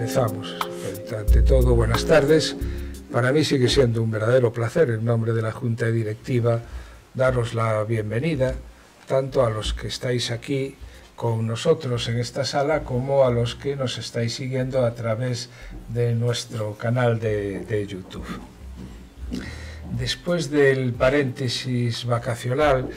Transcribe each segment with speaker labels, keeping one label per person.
Speaker 1: empezamos. Ante todo, buenas tardes. Para mí sigue siendo un verdadero placer, en nombre de la Junta Directiva, daros la bienvenida, tanto a los que estáis aquí con nosotros en esta sala, como a los que nos estáis siguiendo a través de nuestro canal de YouTube. Después del paréntesis vacacional,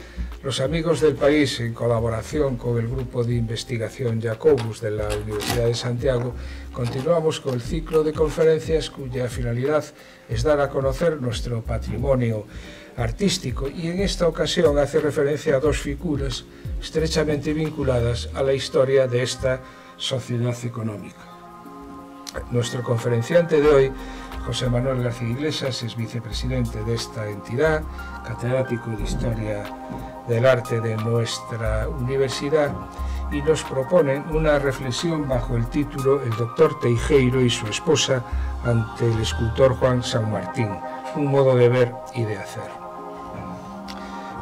Speaker 1: los amigos del país, en colaboración con el grupo de investigación Jacobus de la Universidad de Santiago, continuamos con el ciclo de conferencias cuya finalidad es dar a conocer nuestro patrimonio artístico, y en esta ocasión hace referencia a dos figuras estrechamente vinculadas a la historia de esta sociedad económica. Nuestro conferenciante de hoy, José Manuel García Iglesias, es vicepresidente de esta entidad, catedrático de Historia del Arte de nuestra universidad, y nos propone una reflexión bajo el título El doctor Teijeiro y su esposa ante el escultor Juan San Martín, un modo de ver y de hacer.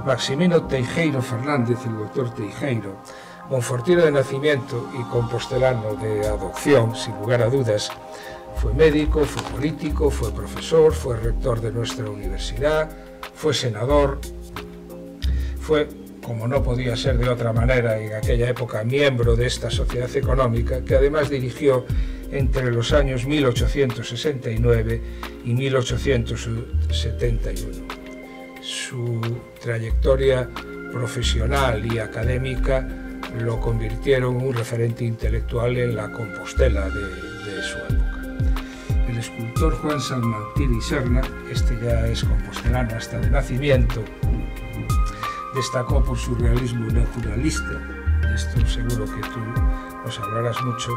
Speaker 1: Maximino Teijeiro Fernández, el doctor Teijeiro, monfortino de nacimiento y compostelano de adopción, sin lugar a dudas, fue médico, fue político, fue profesor, fue rector de nuestra universidad, fue senador, fue, como no podía ser de otra manera en aquella época, miembro de esta sociedad económica, que además dirigió entre los años 1869 y 1871. Su trayectoria profesional y académica lo convirtieron en un referente intelectual en la Compostela de su época. El escultor Juan San Martín y Serna, este ya es compostelano hasta de nacimiento, destacó por su realismo naturalista, esto seguro que tú nos hablarás mucho,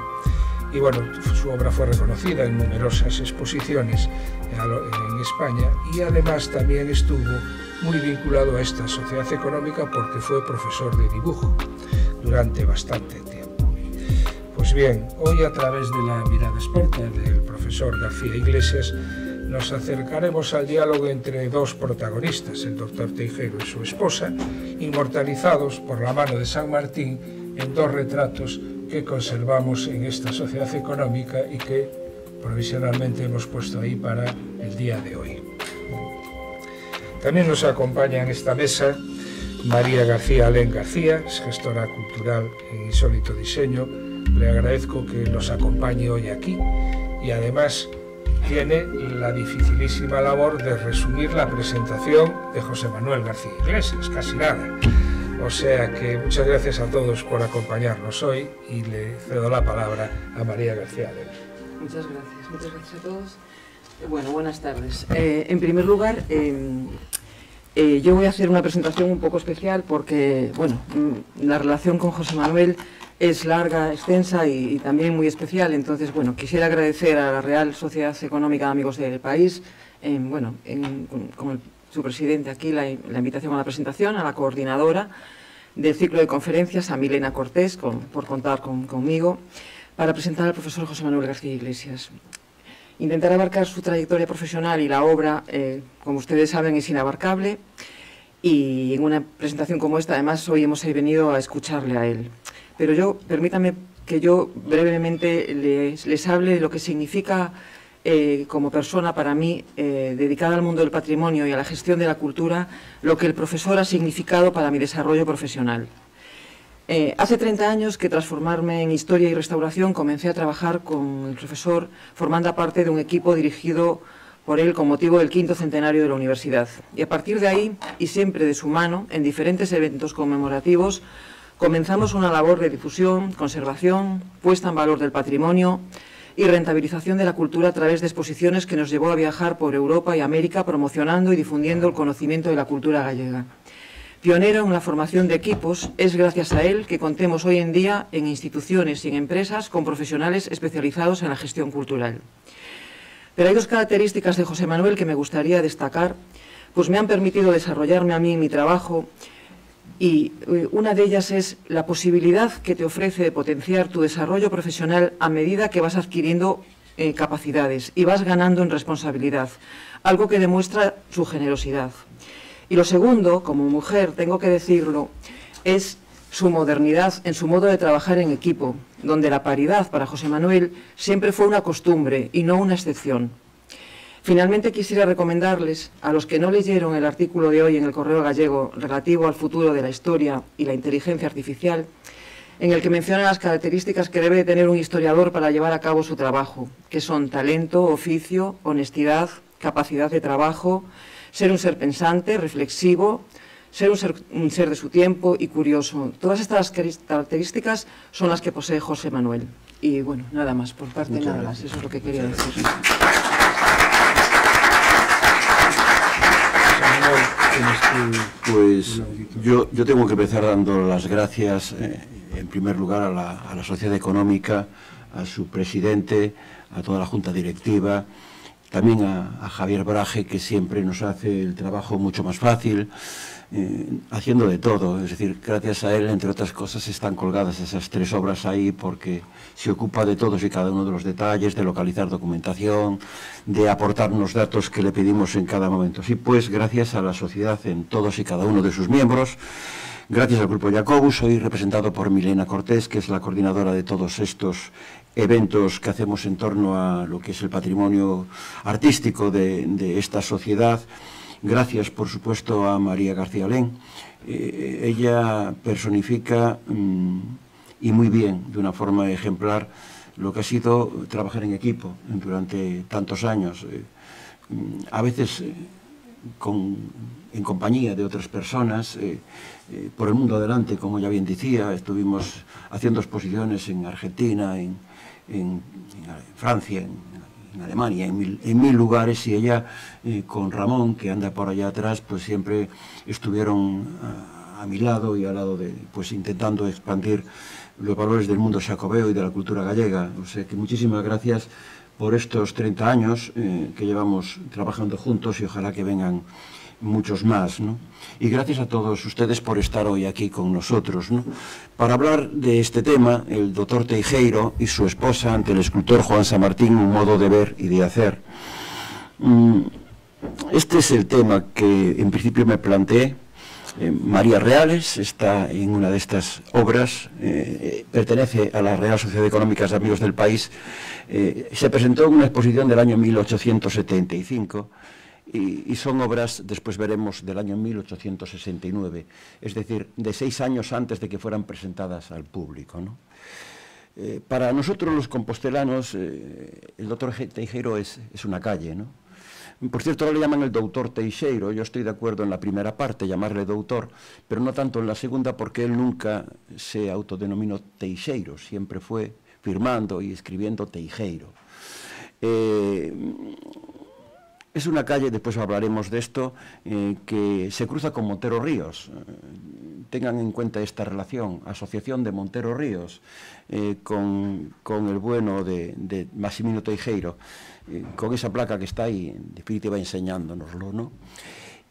Speaker 1: y bueno, su obra fue reconocida en numerosas exposiciones en España, y además también estuvo muy vinculado a esta sociedad económica porque fue profesor de dibujo durante bastante tiempo. Pues bien, hoy a través de la mirada experta del profesor García Iglesias nos acercaremos al diálogo entre dos protagonistas, el doctor Teijeiro y su esposa, inmortalizados por la mano de San Martín en dos retratos que conservamos en esta sociedad económica y que provisionalmente hemos puesto ahí para el día de hoy. También nos acompaña en esta mesa María García Alén García, es gestora cultural en Insólito Diseño. Le agradezco que nos acompañe hoy aquí y además tiene la dificilísima labor de resumir la presentación de José Manuel García Iglesias, casi nada. O sea que muchas gracias a todos por acompañarnos hoy y le cedo la palabra a María García Alén.
Speaker 2: Muchas gracias a todos. Bueno, buenas tardes. En primer lugar, yo voy a hacer una presentación un poco especial porque, bueno, la relación con José Manuel es larga, extensa y también muy especial. Entonces, bueno, quisiera agradecer a la Real Sociedad Económica de Amigos del País, con su presidente aquí, la invitación a la presentación, a la coordinadora del ciclo de conferencias, a Milena Cortés, por contar conmigo, para presentar al profesor José Manuel García Iglesias. Intentar abarcar su trayectoria profesional y la obra, como ustedes saben, es inabarcable, y en una presentación como esta, además, hoy hemos venido a escucharle a él. Pero permítanme que yo brevemente les hable de lo que significa como persona para mí, dedicada al mundo del patrimonio y a la gestión de la cultura, lo que el profesor ha significado para mi desarrollo profesional. Hace 30 años que, tras formarme en Historia y Restauración, comencé a trabajar con el profesor formando parte de un equipo dirigido por él con motivo del 5º centenario de la universidad. Y a partir de ahí, y siempre de su mano, en diferentes eventos conmemorativos, comenzamos una labor de difusión, conservación, puesta en valor del patrimonio y rentabilización de la cultura a través de exposiciones que nos llevó a viajar por Europa y América promocionando y difundiendo el conocimiento de la cultura gallega. Pionero en la formación de equipos, es gracias a él que contemos hoy en día en instituciones y en empresas con profesionales especializados en la gestión cultural. Pero hay dos características de José Manuel que me gustaría destacar, pues me han permitido desarrollarme a mí en mi trabajo, y una de ellas es la posibilidad que te ofrece de potenciar tu desarrollo profesional a medida que vas adquiriendo capacidades y vas ganando en responsabilidad, algo que demuestra su generosidad. Y lo segundo, como mujer, tengo que decirlo, es su modernidad en su modo de trabajar en equipo, donde la paridad para José Manuel siempre fue una costumbre y no una excepción. Finalmente quisiera recomendarles a los que no leyeron el artículo de hoy en el Correo Gallego relativo al futuro de la historia y la inteligencia artificial, en el que menciona las características que debe tener un historiador para llevar a cabo su trabajo, que son talento, oficio, honestidad, capacidad de trabajo, ser un ser pensante, reflexivo, ser un ser de su tiempo y curioso. Todas estas características son las que posee José Manuel. Y bueno, nada más, por parte nada más, eso es lo que quería decir.
Speaker 3: Pues yo tengo que empezar dando las gracias, en primer lugar, a la Sociedad Económica, a su presidente, a toda la Junta Directiva, también a Javier Braje, que siempre nos hace el trabajo mucho más fácil, haciendo de todo. Es decir, gracias a él, entre otras cosas, están colgadas esas 3 obras ahí, porque se ocupa de todos y cada uno de los detalles, de localizar documentación, de aportarnos datos que le pedimos en cada momento. Así pues, gracias a la sociedad en todos y cada uno de sus miembros, gracias al Grupo Jacobus, hoy representado por Milena Cortés, que es la coordinadora de todos estos eventos que hacemos en torno a lo que es el patrimonio artístico de esta sociedad. Gracias, por supuesto, a María García Lén. Ella personifica, y muy bien, de una forma ejemplar, lo que ha sido trabajar en equipo durante tantos años, a veces en compañía de otras personas, por el mundo adelante, como ya bien decía. Estuvimos haciendo exposiciones en Argentina, en Francia, en Alemania, en mil lugares, y ella con Ramón, que anda por allá atrás, pues siempre estuvieron a mi lado y al lado de, pues intentando expandir los valores del mundo xacobeo y de la cultura gallega. O sea que muchísimas gracias por estos 30 años que llevamos trabajando juntos, y ojalá que vengan muchos más, ¿no? Y gracias a todos ustedes por estar hoy aquí con nosotros, ¿no? Para hablar de este tema, el doctor Teijeiro y su esposa ante el escultor Juan Samartín, un modo de ver y de hacer. Este es el tema que en principio me planteé. María Reales está en una de estas obras, pertenece a la Real Sociedad Económica de Amigos del País. Se presentó en una exposición del año 1875, y son obras, después veremos, del año 1869, es decir, de 6 años antes de que fueran presentadas al público, ¿no? Para nosotros los compostelanos, el doctor Teijeiro es una calle, ¿no? Por cierto, ahora le llaman el doutor Teixeiro. Yo estoy de acuerdo en la primera parte, llamarle doutor, pero no tanto en la segunda, porque él nunca se autodenominó Teixeiro, siempre fue firmando y escribiendo Teijeiro. Es una calle, después hablaremos de esto, que se cruza con Montero Ríos. Tengan en cuenta esta relación, asociación de Montero Ríos con el bueno de Massimino Teijeiro, con esa placa que está ahí, en definitiva, enseñándonoslo, ¿no?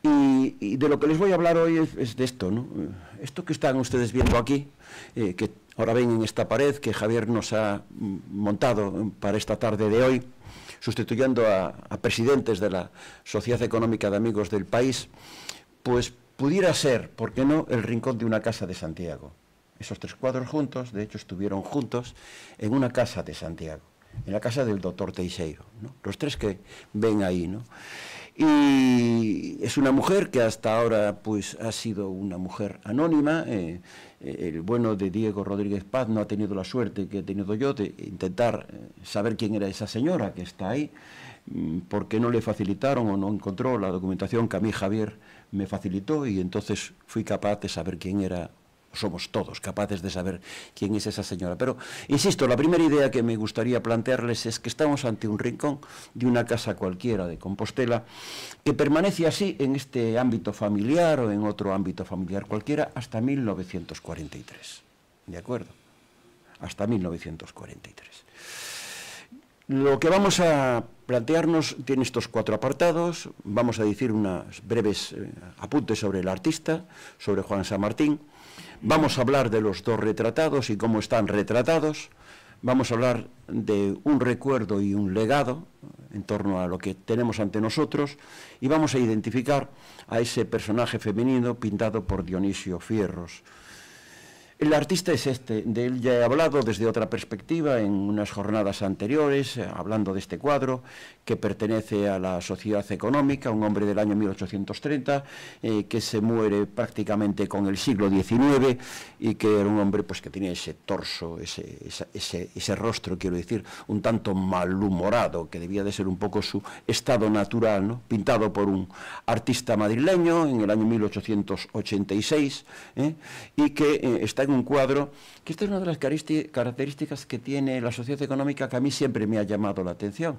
Speaker 3: Y de lo que les voy a hablar hoy es de esto, ¿no? Esto que están ustedes viendo aquí, que ahora ven en esta pared, que Javier nos ha montado para esta tarde de hoy, sustituyendo a presidentes de la Sociedad Económica de Amigos del País, pues pudiera ser, ¿por qué no?, el rincón de una casa de Santiago. Esos 3 cuadros juntos, de hecho, estuvieron juntos en una casa de Santiago, en la casa del doctor Teixeiro, ¿no? Los 3 que ven ahí, ¿no? Y es una mujer que hasta ahora pues ha sido una mujer anónima. El bueno de Diego Rodríguez Paz no ha tenido la suerte que he tenido yo de intentar saber quién era esa señora que está ahí, porque no le facilitaron o no encontró la documentación que a mí Javier me facilitó, y entonces fui capaz de saber quién era. Somos todos capaces de saber quién es esa señora. Pero, insisto, la primera idea que me gustaría plantearles es que estamos ante un rincón de una casa cualquiera de Compostela, que permanece así en este ámbito familiar o en otro ámbito familiar cualquiera hasta 1943. ¿De acuerdo? Hasta 1943. Lo que vamos a plantearnos tiene estos 4 apartados. Vamos a decir unas breves apuntes sobre el artista, sobre Juan Samartín. Vamos a hablar de los 2 retratados y cómo están retratados. Vamos a hablar de un recuerdo y un legado en torno a lo que tenemos ante nosotros, y vamos a identificar a ese personaje femenino pintado por Dionisio Fierros. El artista es este, de él ya he hablado desde otra perspectiva en unas jornadas anteriores, hablando de este cuadro, que pertenece a la Sociedad Económica, un hombre del año 1830, que se muere prácticamente con el siglo XIX, y que era un hombre pues, que tenía ese torso, ese rostro, quiero decir, un tanto malhumorado, que debía de ser un poco su estado natural, ¿no? Pintado por un artista madrileño en el año 1886, y que está en un cuadro, que esta es una de las características que tiene la Sociedad Económica que a mí siempre me ha llamado la atención,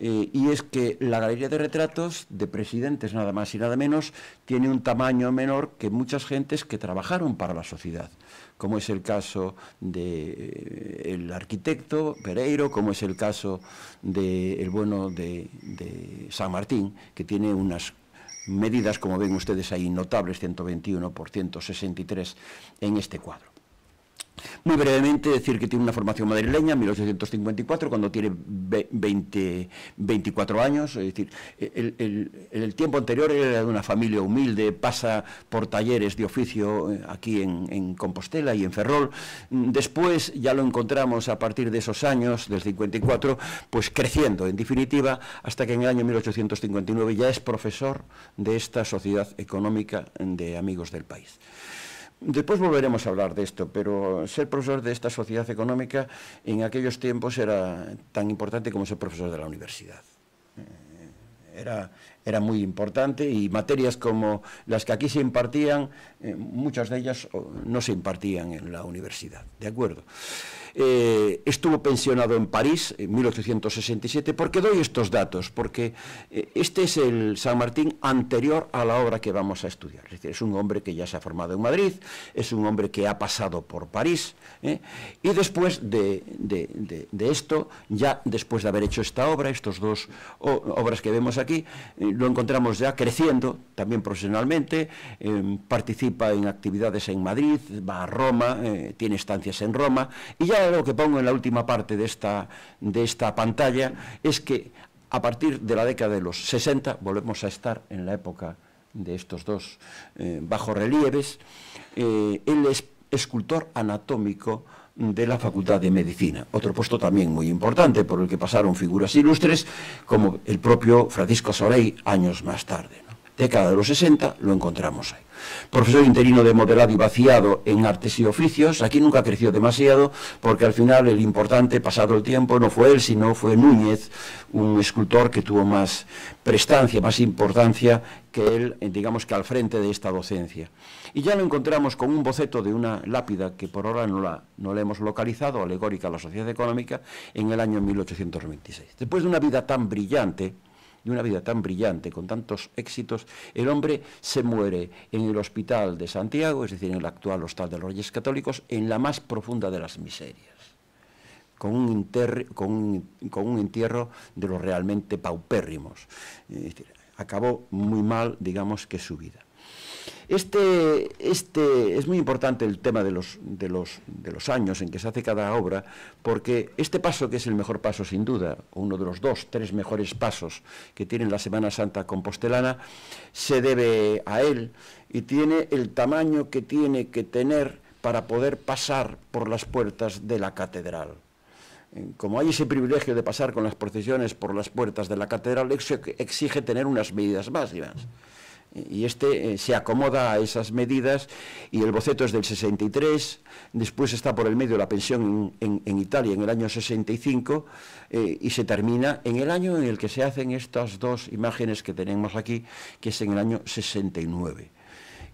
Speaker 3: y es que la galería de retratos de presidentes, nada más y nada menos, tiene un tamaño menor que muchas gentes que trabajaron para la sociedad, como es el caso del arquitecto Pereiro, como es el caso del bueno de San Martín, que tiene unas medidas, como ven ustedes ahí, notables, 121 por 163 en este cuadro. Muy brevemente decir que tiene una formación madrileña, 1854, cuando tiene 24 años, es decir, el tiempo anterior era de una familia humilde, pasa por talleres de oficio aquí en Compostela y en Ferrol. Después ya lo encontramos a partir de esos años, del 54, pues creciendo, en definitiva, hasta que en el año 1859 ya es profesor de esta Sociedad Económica de Amigos del País. Después volveremos a hablar de esto, pero ser profesor de esta sociedad económica en aquellos tiempos era tan importante como ser profesor de la universidad. Era muy importante, y materias como las que aquí se impartían, muchas de ellas no se impartían en la universidad, ¿de acuerdo? Estuvo pensionado en París en 1867. ¿Por qué doy estos datos? Porque este es el San Martín anterior a la obra que vamos a estudiar. Es decir, es un hombre que ya se ha formado en Madrid, es un hombre que ha pasado por París, y después de esto, ya después de haber hecho esta obra, estas dos obras que vemos aquí, lo encontramos ya creciendo, también profesionalmente, participa en actividades en Madrid, va a Roma, tiene estancias en Roma, y ya lo que pongo en la última parte de esta pantalla es que a partir de la década de los 60 volvemos a estar en la época de estos dos bajorrelieves. Él es escultor anatómico de la Facultad de Medicina, otro puesto también muy importante por el que pasaron figuras ilustres como el propio Francisco Soleil años más tarde, ¿no? Década de los 60 lo encontramos ahí. Profesor interino de modelado y vaciado en artes y oficios. Aquí nunca creció demasiado, porque al final el importante, pasado el tiempo, no fue él, sino fue Núñez, un escultor que tuvo más prestancia, más importancia que él, digamos que al frente de esta docencia. Y ya lo encontramos con un boceto de una lápida que por ahora no la hemos localizado, alegórica a la Sociedad Económica, en el año 1826. Después de una vida tan brillante, con tantos éxitos, el hombre se muere en el Hospital de Santiago, es decir, en el actual Hostal de los Reyes Católicos, en la más profunda de las miserias, con un entierro de los realmente paupérrimos. Es decir, acabó muy mal, digamos, que su vida. Es muy importante el tema de los años en que se hace cada obra, porque este paso, que es el mejor paso sin duda, uno de los 2-3 mejores pasos que tiene la Semana Santa compostelana, se debe a él, y tiene el tamaño que tiene que tener para poder pasar por las puertas de la catedral. Como hay ese privilegio de pasar con las procesiones por las puertas de la catedral, exige tener unas medidas máximas. Y este se acomoda a esas medidas, y el boceto es del 63, después está por el medio la pensión en Italia en el año 65, y se termina en el año en el que se hacen estas dos imágenes que tenemos aquí, que es en el año 69.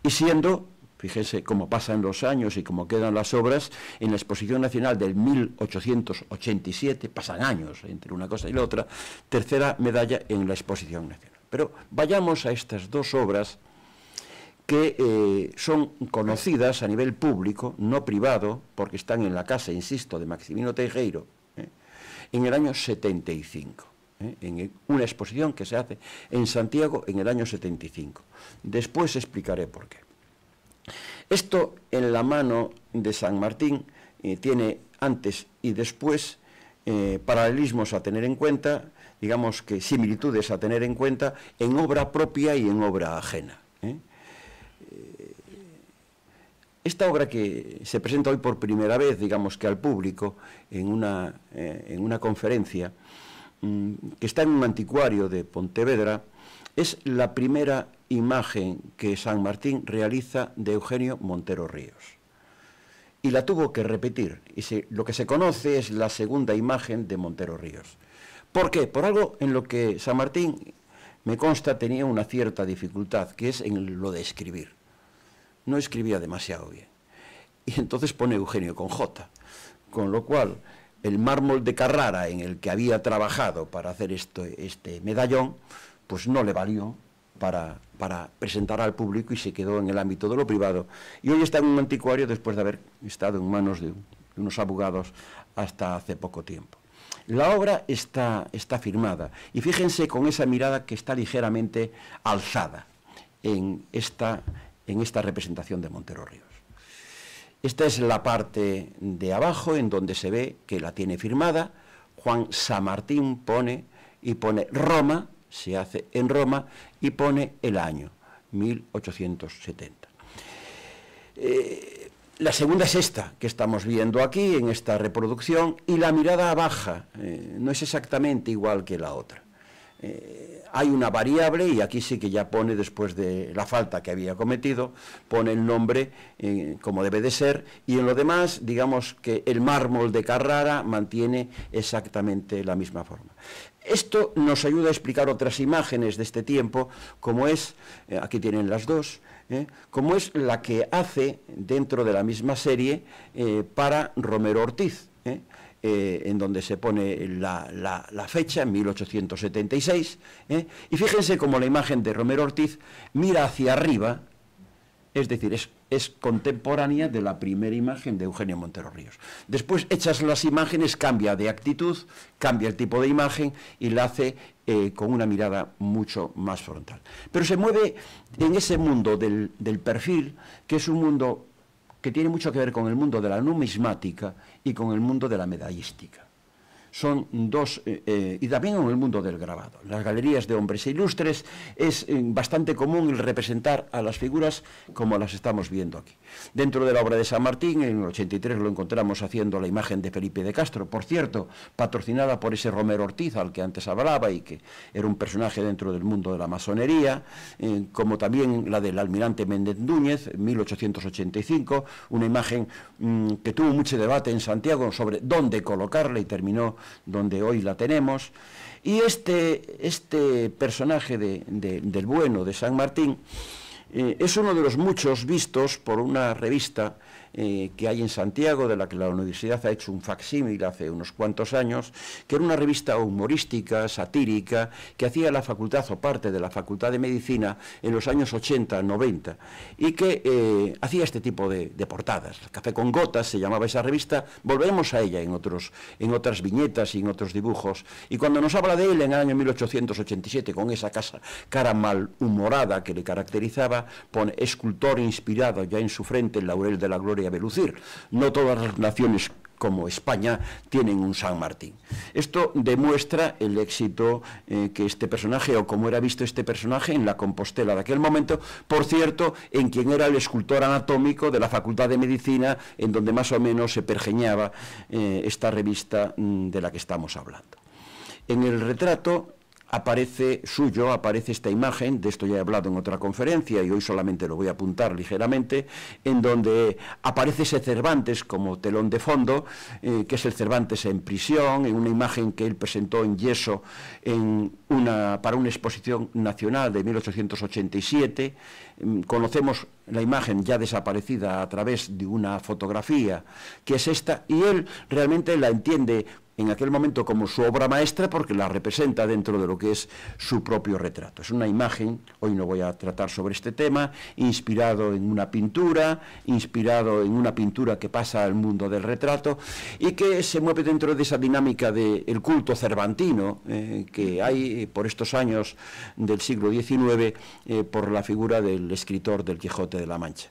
Speaker 3: Y siendo, fíjense cómo pasan los años y cómo quedan las obras, en la Exposición Nacional del 1887, pasan años entre una cosa y la otra, tercera medalla en la Exposición Nacional. Pero vayamos a estas dos obras que son conocidas a nivel público, no privado, porque están en la casa, insisto, de Maximino Teijeiro, en el año 75, en una exposición que se hace en Santiago en el año 75. Después explicaré por qué. Esto en la mano de San Martín tiene antes y después, paralelismos a tener en cuenta, digamos que similitudes a tener en cuenta en obra propia y en obra ajena. Esta obra que se presenta hoy por primera vez, digamos que al público, en una conferencia, que está en un anticuario de Pontevedra, es la primera imagen que San Martín realiza de Eugenio Montero Ríos. Y la tuvo que repetir. Lo que se conoce es la segunda imagen de Montero Ríos. ¿Por qué? Por algo en lo que San Martín, me consta, tenía una cierta dificultad, que es en lo de escribir. No escribía demasiado bien. Y entonces pone Eugenio con J, con lo cual el mármol de Carrara en el que había trabajado para hacer este medallón, pues no le valió para presentar al público y se quedó en el ámbito de lo privado. Y hoy está en un anticuario después de haber estado en manos de unos abogados hasta hace poco tiempo. La obra está firmada, y fíjense con esa mirada que está ligeramente alzada en esta representación de Montero Ríos. Esta es la parte de abajo en donde se ve que la tiene firmada. Juan Samartín pone Roma, se hace en Roma, y pone el año, 1870. La segunda es esta que estamos viendo aquí en esta reproducción, y la mirada baja no es exactamente igual que la otra. Hay una variable, y aquí sí que ya pone, después de la falta que había cometido, pone el nombre como debe de ser, y en lo demás, digamos que el mármol de Carrara mantiene exactamente la misma forma. Esto nos ayuda a explicar otras imágenes de este tiempo, como es, aquí tienen las dos, como es la que hace dentro de la misma serie para Romero Ortiz, en donde se pone la fecha, en 1876, y fíjense cómo la imagen de Romero Ortiz mira hacia arriba, es decir, es contemporánea de la primera imagen de Eugenio Montero Ríos. Después, hechas las imágenes, cambia de actitud, cambia el tipo de imagen y la hace con una mirada mucho más frontal. Pero se mueve en ese mundo del perfil, que es un mundo que tiene mucho que ver con el mundo de la numismática y con el mundo de la medallística. Son dos, y también en el mundo del grabado. En las galerías de hombres ilustres es bastante común el representar a las figuras como las estamos viendo aquí. Dentro de la obra de San Martín, en el 83 lo encontramos haciendo la imagen de Felipe de Castro, por cierto, patrocinada por ese Romero Ortiz al que antes hablaba y que era un personaje dentro del mundo de la masonería, como también la del almirante Méndez Núñez, en 1885, una imagen que tuvo mucho debate en Santiago sobre dónde colocarla y terminó donde hoy la tenemos. Y este personaje del bueno de San Martín es uno de los muchos vistos por una revista que hay en Santiago, de la que la universidad ha hecho un facsímil hace unos cuantos años, que era una revista humorística, satírica, que hacía la facultad o parte de la Facultad de Medicina en los años 80, 90, y que hacía este tipo de portadas. Café con gotas se llamaba esa revista, volveremos a ella en otras viñetas y en otros dibujos, y cuando nos habla de él en el año 1887, con esa cara malhumorada que le caracterizaba, pone escultor inspirado ya en su frente el laurel de la gloria de lucir. No todas las naciones como España tienen un San Martín. Esto demuestra el éxito que este personaje, o como era visto este personaje en la Compostela de aquel momento, por cierto, en quien era el escultor anatómico de la Facultad de Medicina, en donde más o menos se pergeñaba esta revista de la que estamos hablando. En el retrato aparece esta imagen, de esto ya he hablado en otra conferencia y hoy solamente lo voy a apuntar ligeramente, en donde aparece ese Cervantes como telón de fondo, que es el Cervantes en prisión, en una imagen que él presentó en yeso para una exposición nacional de 1887. Conocemos la imagen ya desaparecida a través de una fotografía, que es esta, y él realmente la entiende en aquel momento como su obra maestra porque la representa dentro de lo que es su propio retrato. Es una imagen, hoy no voy a tratar sobre este tema, inspirado en una pintura que pasa al mundo del retrato y que se mueve dentro de esa dinámica del culto cervantino que hay por estos años del siglo XIX por la figura del escritor del Quijote de la Mancha.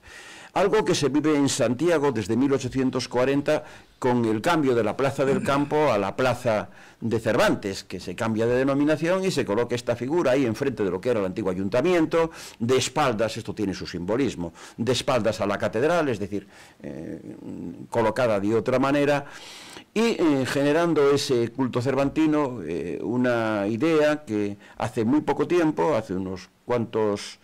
Speaker 3: Algo que se vive en Santiago desde 1840 con el cambio de la Plaza del Campo a la Plaza de Cervantes, que se cambia de denominación y se coloca esta figura ahí enfrente de lo que era el antiguo ayuntamiento, de espaldas, esto tiene su simbolismo, de espaldas a la catedral, es decir, colocada de otra manera, y generando ese culto cervantino, una idea que hace muy poco tiempo, hace unos cuantos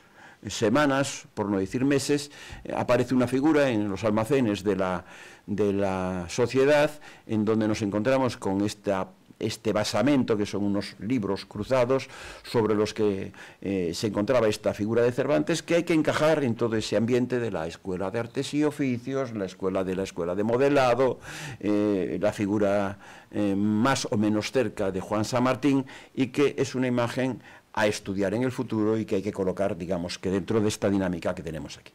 Speaker 3: semanas, por no decir meses, aparece una figura en los almacenes de la sociedad, en donde nos encontramos con este basamento, que son unos libros cruzados sobre los que se encontraba esta figura de Cervantes, que hay que encajar en todo ese ambiente de la Escuela de Artes y Oficios, la escuela de modelado, la figura más o menos cerca de Juan San Martín, y que es una imagen a estudiar en el futuro y que hay que colocar, digamos, que dentro de esta dinámica que tenemos aquí.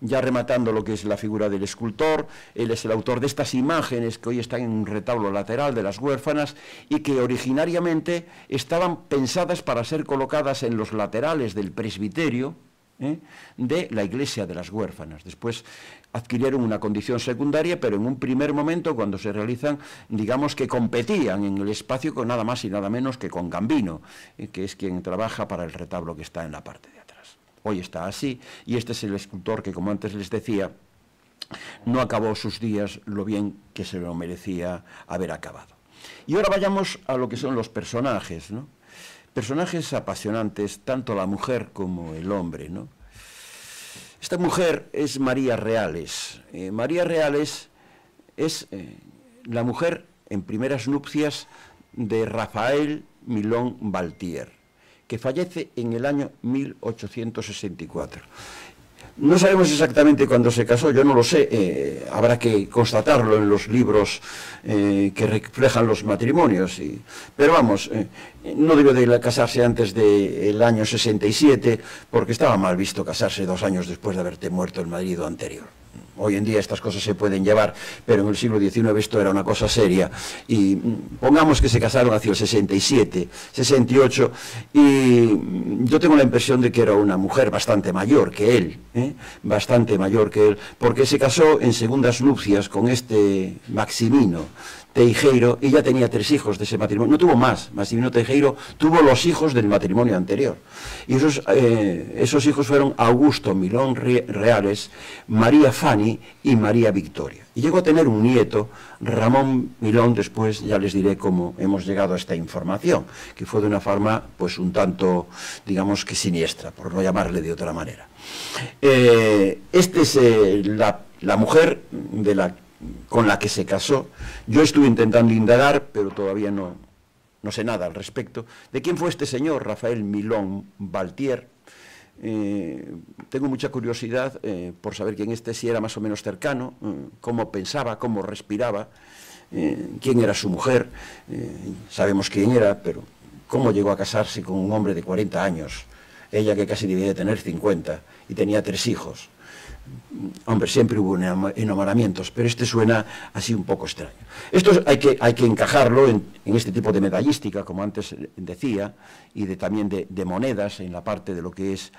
Speaker 3: Ya rematando lo que es la figura del escultor, él es el autor de estas imágenes que hoy están en un retablo lateral de las huérfanas y que originariamente estaban pensadas para ser colocadas en los laterales del presbiterio de la iglesia de las huérfanas. Después adquirieron una condición secundaria, pero en un primer momento, cuando se realizan, digamos que competían en el espacio con nada más y nada menos que con Gambino, que es quien trabaja para el retablo que está en la parte de atrás. Hoy está así, y este es el escultor que, como antes les decía, no acabó sus días lo bien que se lo merecía haber acabado. Y ahora vayamos a lo que son los personajes, ¿no? Personajes apasionantes, tanto la mujer como el hombre, ¿no? Esta mujer es María Reales. María Reales es la mujer en primeras nupcias de Rafael Milón Baltier, que fallece en el año 1864. No sabemos exactamente cuándo se casó, yo no lo sé, habrá que constatarlo en los libros que reflejan los matrimonios, pero vamos, no debió de casarse antes del año 67, porque estaba mal visto casarse 2 años después de haberte muerto el marido anterior. Hoy en día estas cosas se pueden llevar, pero en el siglo XIX esto era una cosa seria. Y pongamos que se casaron hacia el 67, 68, y yo tengo la impresión de que era una mujer bastante mayor que él, bastante mayor que él, porque se casó en segundas nupcias con este Maximino Teijeiro, y ya tenía 3 hijos de ese matrimonio. No tuvo más. Maximino Teijeiro tuvo los hijos del matrimonio anterior. Y esos hijos fueron Augusto Milón Reales, María Fanny y María Victoria. Y llegó a tener un nieto, Ramón Milón. Después ya les diré cómo hemos llegado a esta información, que fue de una forma pues un tanto, digamos que siniestra, por no llamarle de otra manera. Esta es la mujer con la que se casó. Yo estuve intentando indagar, pero todavía no sé nada al respecto. ¿De quién fue este señor, Rafael Milón Baltier? Tengo mucha curiosidad por saber quién si era más o menos cercano, cómo pensaba, cómo respiraba, quién era su mujer. Sabemos quién era, pero cómo llegó a casarse con un hombre de 40 años, ella que casi debía de tener 50, y tenía 3 hijos. Hombre, siempre hubo enamoramientos, pero este suena así un poco extraño. Esto hay que encajarlo en este tipo de medallística, como antes decía, y también de monedas, en la parte de lo que es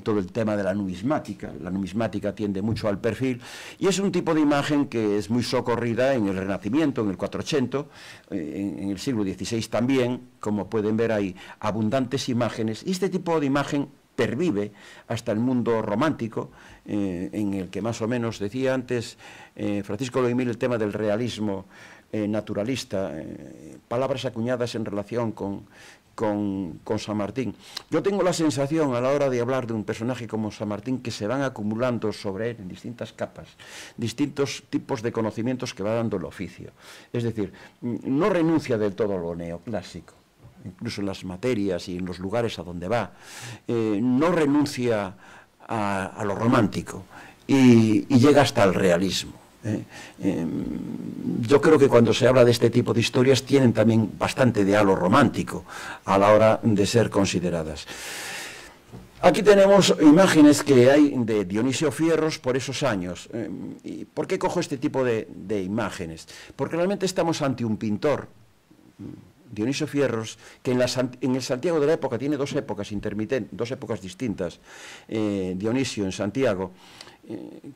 Speaker 3: todo el tema de la numismática. La numismática tiende mucho al perfil, y es un tipo de imagen que es muy socorrida en el Renacimiento, en el 480, en el siglo XVI también. Como pueden ver, hay abundantes imágenes, y este tipo de imagen pervive hasta el mundo romántico, en el que más o menos decía antes Francisco Loimil el tema del realismo naturalista, palabras acuñadas en relación con San Martín. Yo tengo la sensación, a la hora de hablar de un personaje como San Martín, que se van acumulando sobre él en distintas capas, distintos tipos de conocimientos que va dando el oficio. Es decir, no renuncia del todo a lo neoclásico, incluso en las materias y en los lugares a donde va, no renuncia a lo romántico y llega hasta el realismo. Yo creo que cuando se habla de este tipo de historias tienen también bastante de halo romántico a la hora de ser consideradas. Aquí tenemos imágenes que hay de Dionisio Fierros por esos años. ¿Y por qué cojo este tipo de imágenes? Porque realmente estamos ante un pintor Dionisio Fierros, que en el Santiago de la época tiene dos épocas intermitentes, dos épocas distintas, Dionisio en Santiago,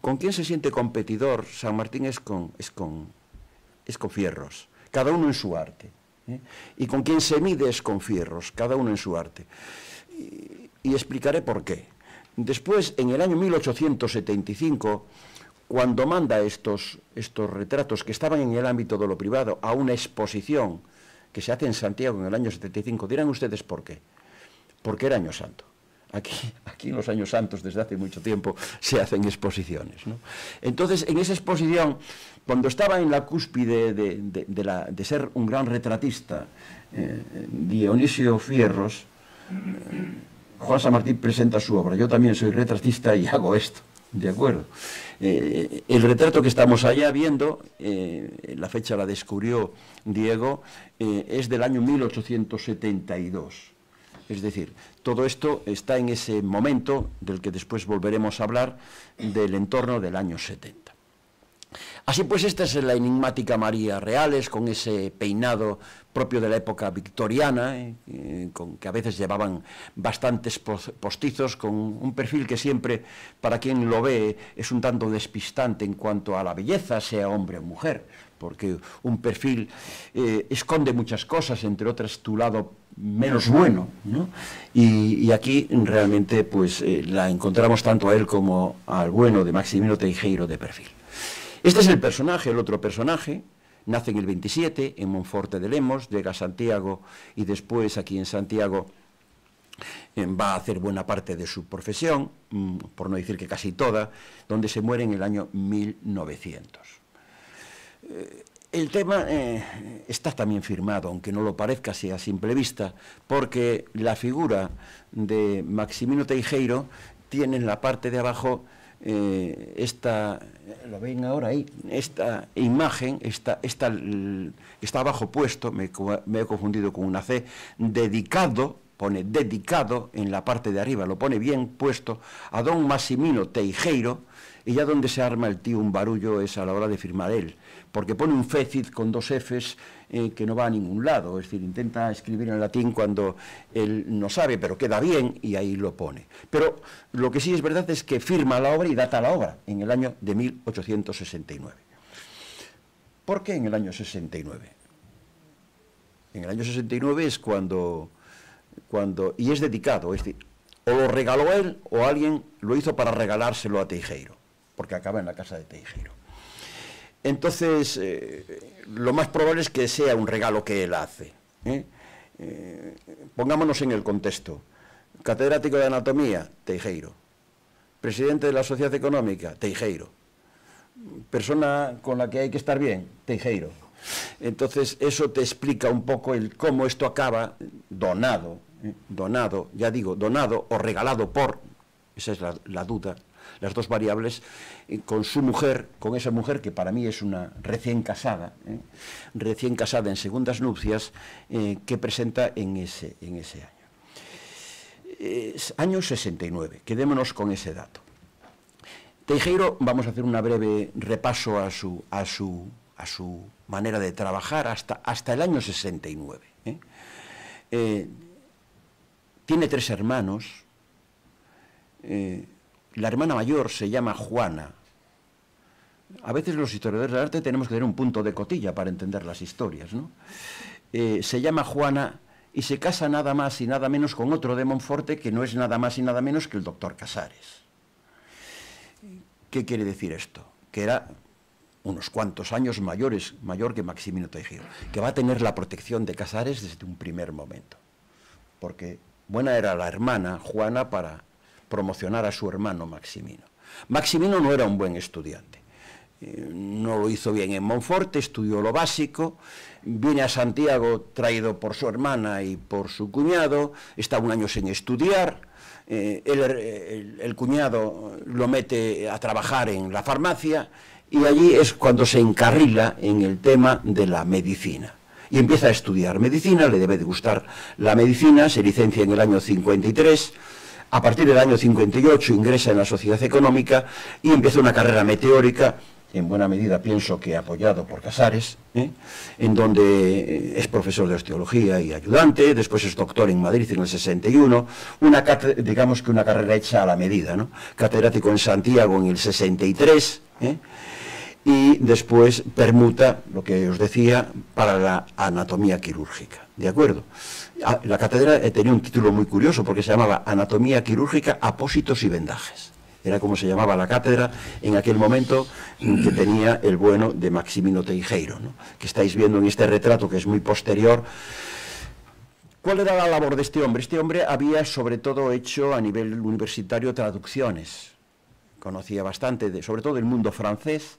Speaker 3: ¿con quién se siente competidor? San Martín es con Fierros, cada uno en su arte. Y con quién se mide es con Fierros, cada uno en su arte. Y explicaré por qué. Después, en el año 1875, cuando manda estos retratos que estaban en el ámbito de lo privado a una exposición que se hace en Santiago en el año 75, dirán ustedes por qué. Porque era Año Santo. Aquí en los Años Santos, desde hace mucho tiempo, se hacen exposiciones, ¿no? Entonces, en esa exposición, cuando estaba en la cúspide de ser un gran retratista, Dionisio Fierros, Juan San Martín presenta su obra. Yo también soy retratista y hago esto, ¿de acuerdo? El retrato que estamos allá viendo, la fecha la descubrió Diego, es del año 1872. Es decir, todo esto está en ese momento del que después volveremos a hablar, del entorno del año 70. Así pues, esta es la enigmática María Reales, con ese peinado propio de la época victoriana, que a veces llevaban bastantes postizos, con un perfil que siempre, para quien lo ve, es un tanto despistante en cuanto a la belleza, sea hombre o mujer, porque un perfil esconde muchas cosas, entre otras tu lado menos bueno, ¿no? Y aquí realmente pues la encontramos tanto a él como al bueno de Maximino Teijeiro de perfil. Este es el personaje, el otro personaje. Nace en el 27, en Monforte de Lemos, llega a Santiago y después aquí en Santiago va a hacer buena parte de su profesión, por no decir que casi toda, donde se muere en el año 1900. El tema está también firmado, aunque no lo parezca así a simple vista, porque la figura de Maximino Teijeiro tiene en la parte de abajo lo ven ahora ahí, esta imagen, está abajo puesto, me he confundido con una C, dedicado, pone dedicado en la parte de arriba, lo pone bien puesto a don Maximino Teijeiro, y ya donde se arma el tío un barullo es a la hora de firmar él, porque pone un fécit con dos Fs que no va a ningún lado, es decir, intenta escribir en latín cuando él no sabe, pero queda bien y ahí lo pone. Pero lo que sí es verdad es que firma la obra y data la obra en el año de 1869. ¿Por qué en el año 69? En el año 69 es cuando y es dedicado, es decir, o lo regaló él o alguien lo hizo para regalárselo a Teijeiro, porque acaba en la casa de Teijeiro. Entonces, lo más probable es que sea un regalo que él hace. Pongámonos en el contexto. Catedrático de Anatomía, Teijeiro. Presidente de la Sociedad Económica, Teijeiro. Persona con la que hay que estar bien, Teijeiro. Entonces, eso te explica un poco cómo esto acaba donado, ya digo, donado o regalado por, esa es la duda, las dos variables, con su mujer, con esa mujer que para mí es una recién casada en segundas nupcias, que presenta en ese año. Año 69, quedémonos con ese dato. Teijeiro, vamos a hacer un breve repaso a su manera de trabajar hasta el año 69. Tiene 3 hermanos. La hermana mayor se llama Juana. A veces los historiadores del arte tenemos que tener un punto de cotilla para entender las historias, ¿no? Se llama Juana y se casa nada más y nada menos con otro de Monforte que no es nada más y nada menos que el doctor Casares. ¿Qué quiere decir esto? Que era unos cuantos años mayor que Maximino Teijeiro, que va a tener la protección de Casares desde un primer momento, porque buena era la hermana Juana para promocionar a su hermano Maximino. Maximino no era un buen estudiante, no lo hizo bien en Monforte, estudió lo básico, viene a Santiago traído por su hermana y por su cuñado, está un año sin estudiar, el cuñado lo mete a trabajar en la farmacia y allí es cuando se encarrila en el tema de la medicina. Y empieza a estudiar medicina, le debe de gustar la medicina, se licencia en el año 53, a partir del año 58 ingresa en la Sociedad Económica y empieza una carrera meteórica en buena medida pienso que apoyado por Casares, en donde es profesor de osteología y ayudante, después es doctor en Madrid en el 61, digamos que una carrera hecha a la medida, ¿no? Catedrático en Santiago en el 63, y después permuta, lo que os decía, para la anatomía quirúrgica, ¿de acuerdo? La cátedra tenía un título muy curioso porque se llamaba Anatomía quirúrgica, apósitos y vendajes. Era como se llamaba la cátedra en aquel momento, que tenía el bueno de Maximino Teijeiro, ¿no? Que estáis viendo en este retrato, que es muy posterior. ¿Cuál era la labor de este hombre? Este hombre había sobre todo hecho a nivel universitario traducciones. Conocía bastante, sobre todo del mundo francés,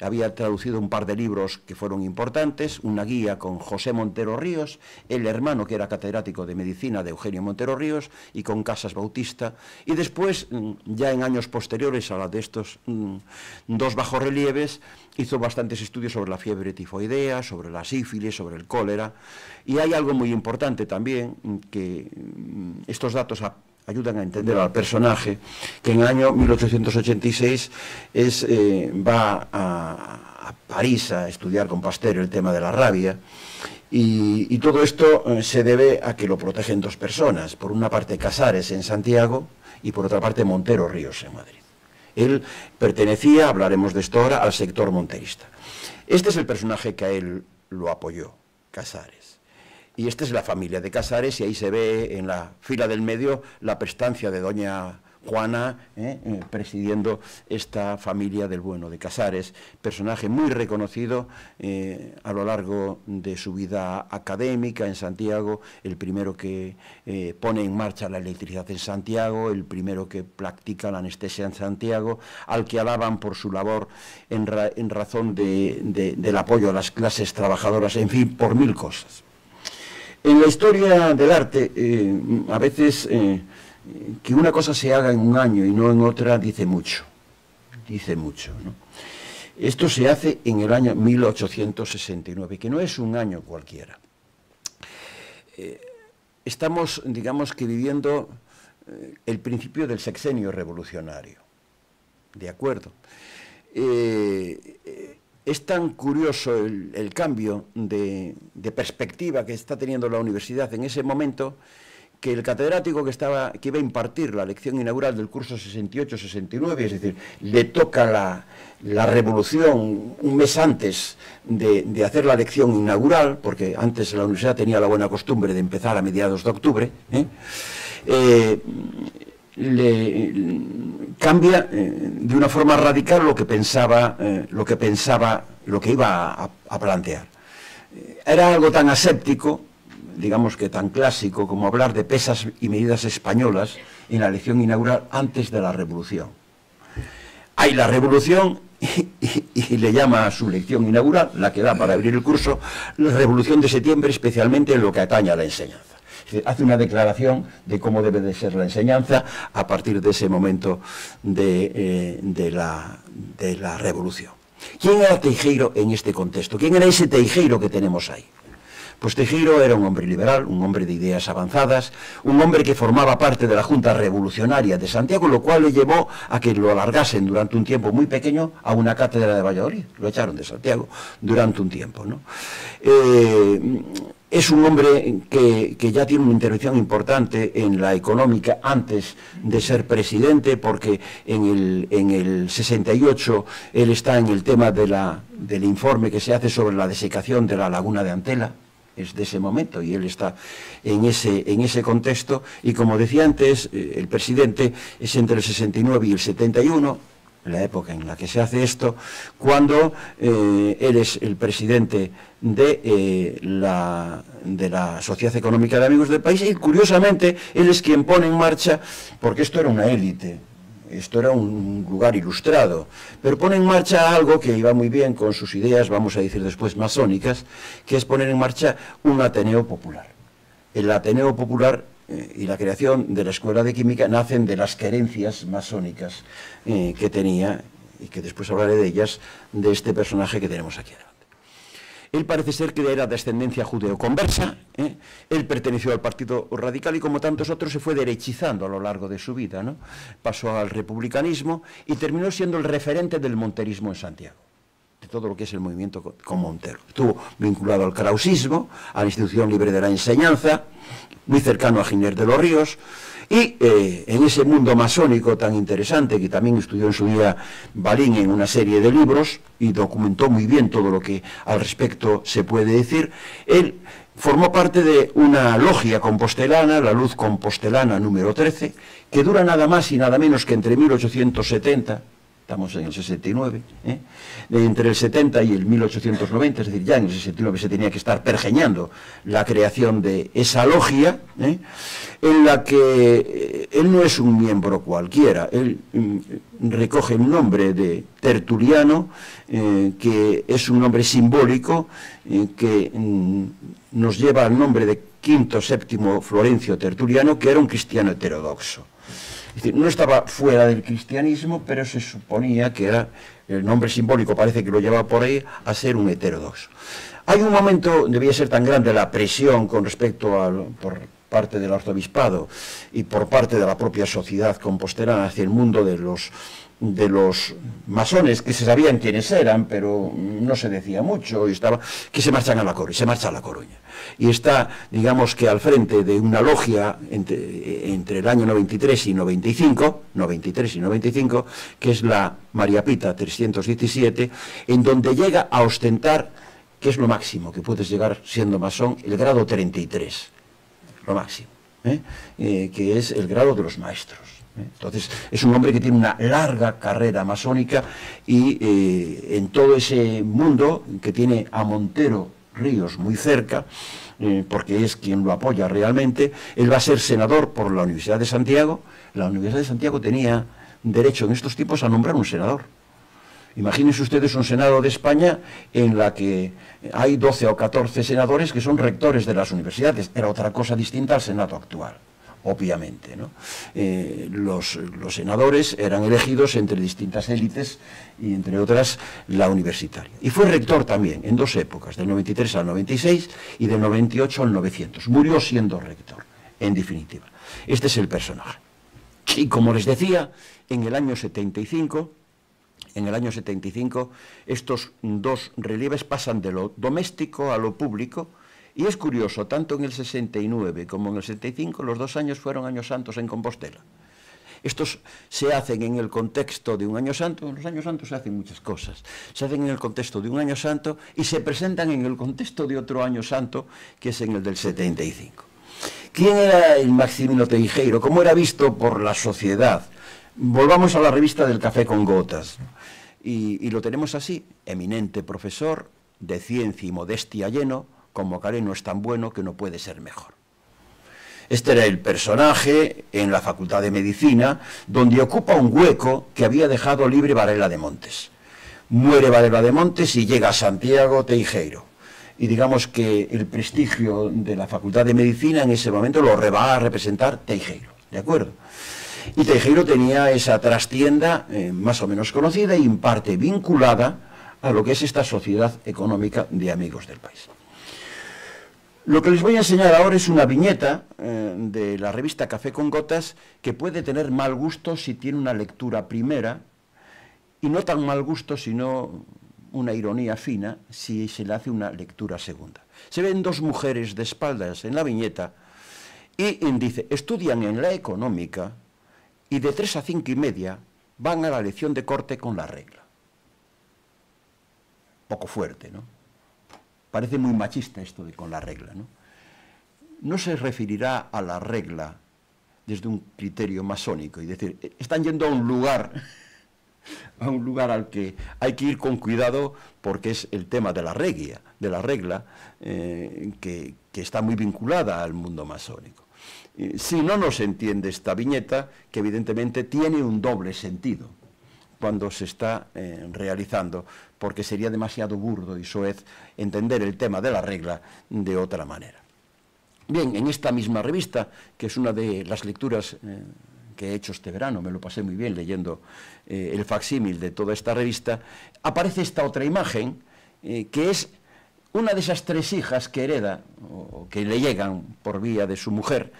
Speaker 3: había traducido un par de libros que fueron importantes, una guía con José Montero Ríos, el hermano que era catedrático de medicina de Eugenio Montero Ríos, y con Casas Bautista, y después, ya en años posteriores a la de estos dos bajorrelieves, hizo bastantes estudios sobre la fiebre tifoidea, sobre la sífilis, sobre el cólera, y hay algo muy importante también, que estos datos ayudan a entender al personaje, que en el año 1886 va a París a estudiar con Pasteur el tema de la rabia, y todo esto se debe a que lo protegen dos personas, por una parte Casares en Santiago y por otra parte Montero Ríos en Madrid. Él pertenecía, hablaremos de esto ahora, al sector monterista. Este es el personaje que a él lo apoyó, Casares. Y esta es la familia de Casares, y ahí se ve en la fila del medio la prestancia de doña Juana, presidiendo esta familia del bueno de Casares, personaje muy reconocido a lo largo de su vida académica en Santiago, el primero que pone en marcha la electricidad en Santiago, el primero que practica la anestesia en Santiago, al que alaban por su labor en razón del apoyo a las clases trabajadoras, en fin, por mil cosas. En la historia del arte, a veces que una cosa se haga en un año y no en otra dice mucho, ¿no? Esto se hace en el año 1869, que no es un año cualquiera. Estamos, digamos que viviendo el principio del sexenio revolucionario, ¿de acuerdo? Es tan curioso el cambio de perspectiva que está teniendo la universidad en ese momento, que el catedrático que iba a impartir la lección inaugural del curso 68-69, es decir, le toca la revolución un mes antes de hacer la lección inaugural, porque antes la universidad tenía la buena costumbre de empezar a mediados de octubre, le cambia de una forma radical lo que iba a plantear. Era algo tan aséptico, digamos que tan clásico, como hablar de pesas y medidas españolas en la lección inaugural antes de la Revolución. Hay la Revolución y le llama a su lección inaugural, la que da para abrir el curso, la Revolución de Septiembre, especialmente en lo que atañe a la enseñanza. Hace una declaración de cómo debe de ser la enseñanza a partir de ese momento de la Revolución. ¿Quién era Teijeiro en este contexto? ¿Quién era ese Teijeiro que tenemos ahí? Pues Teijeiro era un hombre liberal, un hombre de ideas avanzadas, un hombre que formaba parte de la Junta Revolucionaria de Santiago, lo cual le llevó a que lo alargasen durante un tiempo muy pequeño a una cátedra de Valladolid. Lo echaron de Santiago durante un tiempo, ¿no? Es un hombre que ya tiene una intervención importante en la económica antes de ser presidente, porque en el 68 él está en el tema del informe que se hace sobre la desecación de la laguna de Antela. Es de ese momento, y él está en ese contexto, y como decía antes, el presidente es entre el 69 y el 71, la época en la que se hace esto, cuando él es el presidente de la Sociedad Económica de Amigos del País, y curiosamente él es quien pone en marcha, porque esto era una élite, esto era un lugar ilustrado, pero pone en marcha algo que iba muy bien con sus ideas, vamos a decir después, masónicas, que es poner en marcha un Ateneo Popular. El Ateneo Popular y la creación de la Escuela de Química nacen de las querencias masónicas que tenía, y que después hablaré de ellas, de este personaje que tenemos aquí adelante. Él parece ser que era de ascendencia judeo-conversa, él perteneció al Partido Radical y como tantos otros se fue derechizando a lo largo de su vida, ¿no? Pasó al republicanismo y terminó siendo el referente del monterismo en Santiago, de todo lo que es el movimiento con Montero. Estuvo vinculado al krausismo, a la Institución Libre de la Enseñanza, muy cercano a Giner de los Ríos, y en ese mundo masónico tan interesante, que también estudió en su día Balín en una serie de libros, y documentó muy bien todo lo que al respecto se puede decir, él formó parte de una logia compostelana, la Luz Compostelana número 13, que dura nada más y nada menos que entre 1870, estamos en el 69, entre el 70 y el 1890, es decir, ya en el 69 se tenía que estar pergeñando la creación de esa logia, en la que él no es un miembro cualquiera, él recoge el nombre de Tertuliano, que es un nombre simbólico, que nos lleva al nombre de Quinto Séptimo Florencio Tertuliano, que era un cristiano heterodoxo. Es decir, no estaba fuera del cristianismo, pero se suponía que era, el nombre simbólico parece que lo llevaba por ahí, a ser un heterodoxo. Hay un momento, debía ser tan grande la presión con respecto por parte del arzobispado y por parte de la propia sociedad compostelana hacia el mundo de los masones, que se sabían quiénes eran, pero no se decía mucho, y que se marchan a La Coruña, se marcha a La Coruña. Y está, digamos que al frente de una logia entre el año 93 y 95, que es la María Pita 317, en donde llega a ostentar, que es lo máximo que puedes llegar siendo masón, el grado 33, lo máximo, que es el grado de los maestros. Entonces, es un hombre que tiene una larga carrera masónica y en todo ese mundo que tiene a Montero Ríos muy cerca, porque es quien lo apoya realmente, él va a ser senador por la Universidad de Santiago. La Universidad de Santiago tenía derecho en estos tiempos a nombrar un senador. Imagínense ustedes un Senado de España en la que hay 12 o 14 senadores que son rectores de las universidades. Era otra cosa distinta al Senado actual, obviamente, ¿no? Los senadores eran elegidos entre distintas élites y entre otras la universitaria. Y fue rector también en dos épocas, del 93 al 96 y del 98 al 900. Murió siendo rector, en definitiva. Este es el personaje. Y como les decía, en el año 75, estos dos relieves pasan de lo doméstico a lo público. Y es curioso, tanto en el 69 como en el 75, los 2 años fueron años santos en Compostela. Estos se hacen en el contexto de un año santo. En los años santos se hacen muchas cosas. Se hacen en el contexto de un año santo y se presentan en el contexto de otro año santo, que es en el del 75. ¿Quién era el Maximino Teijeiro? ¿Cómo era visto por la sociedad? Volvamos a la revista del Café con Gotas. Y lo tenemos así: eminente profesor, de ciencia y modestia lleno, como Careno es tan bueno que no puede ser mejor. Este era el personaje en la Facultad de Medicina, donde ocupa un hueco que había dejado libre Varela de Montes. Muere Varela de Montes y llega a Santiago Teijeiro. Y digamos que el prestigio de la Facultad de Medicina en ese momento lo va a representar Teijeiro, ¿de acuerdo? Y Teijeiro tenía esa trastienda más o menos conocida y en parte vinculada a lo que es esta sociedad económica de amigos del país. Lo que les voy a enseñar ahora es una viñeta de la revista Café con Gotas, que puede tener mal gusto si tiene una lectura primera, y no tan mal gusto sino una ironía fina si se le hace una lectura segunda. Se ven dos mujeres de espaldas en la viñeta y dice: estudian en la económica y de 3 a 5 y media van a la lección de corte con la regla. Poco fuerte, ¿no? Parece muy machista esto de con la regla, ¿no? No se referirá a la regla desde un criterio masónico, y decir, están yendo a un lugar al que hay que ir con cuidado, porque es el tema de la regla, que está muy vinculada al mundo masónico. Si no nos entiende esta viñeta, que evidentemente tiene un doble sentido cuando se está realizando, porque sería demasiado burdo y soez entender el tema de la regla de otra manera. Bien, en esta misma revista, que es una de las lecturas que he hecho este verano, me lo pasé muy bien leyendo el facsímil de toda esta revista, aparece esta otra imagen, que es una de esas 3 hijas que hereda, o que le llegan por vía de su mujer,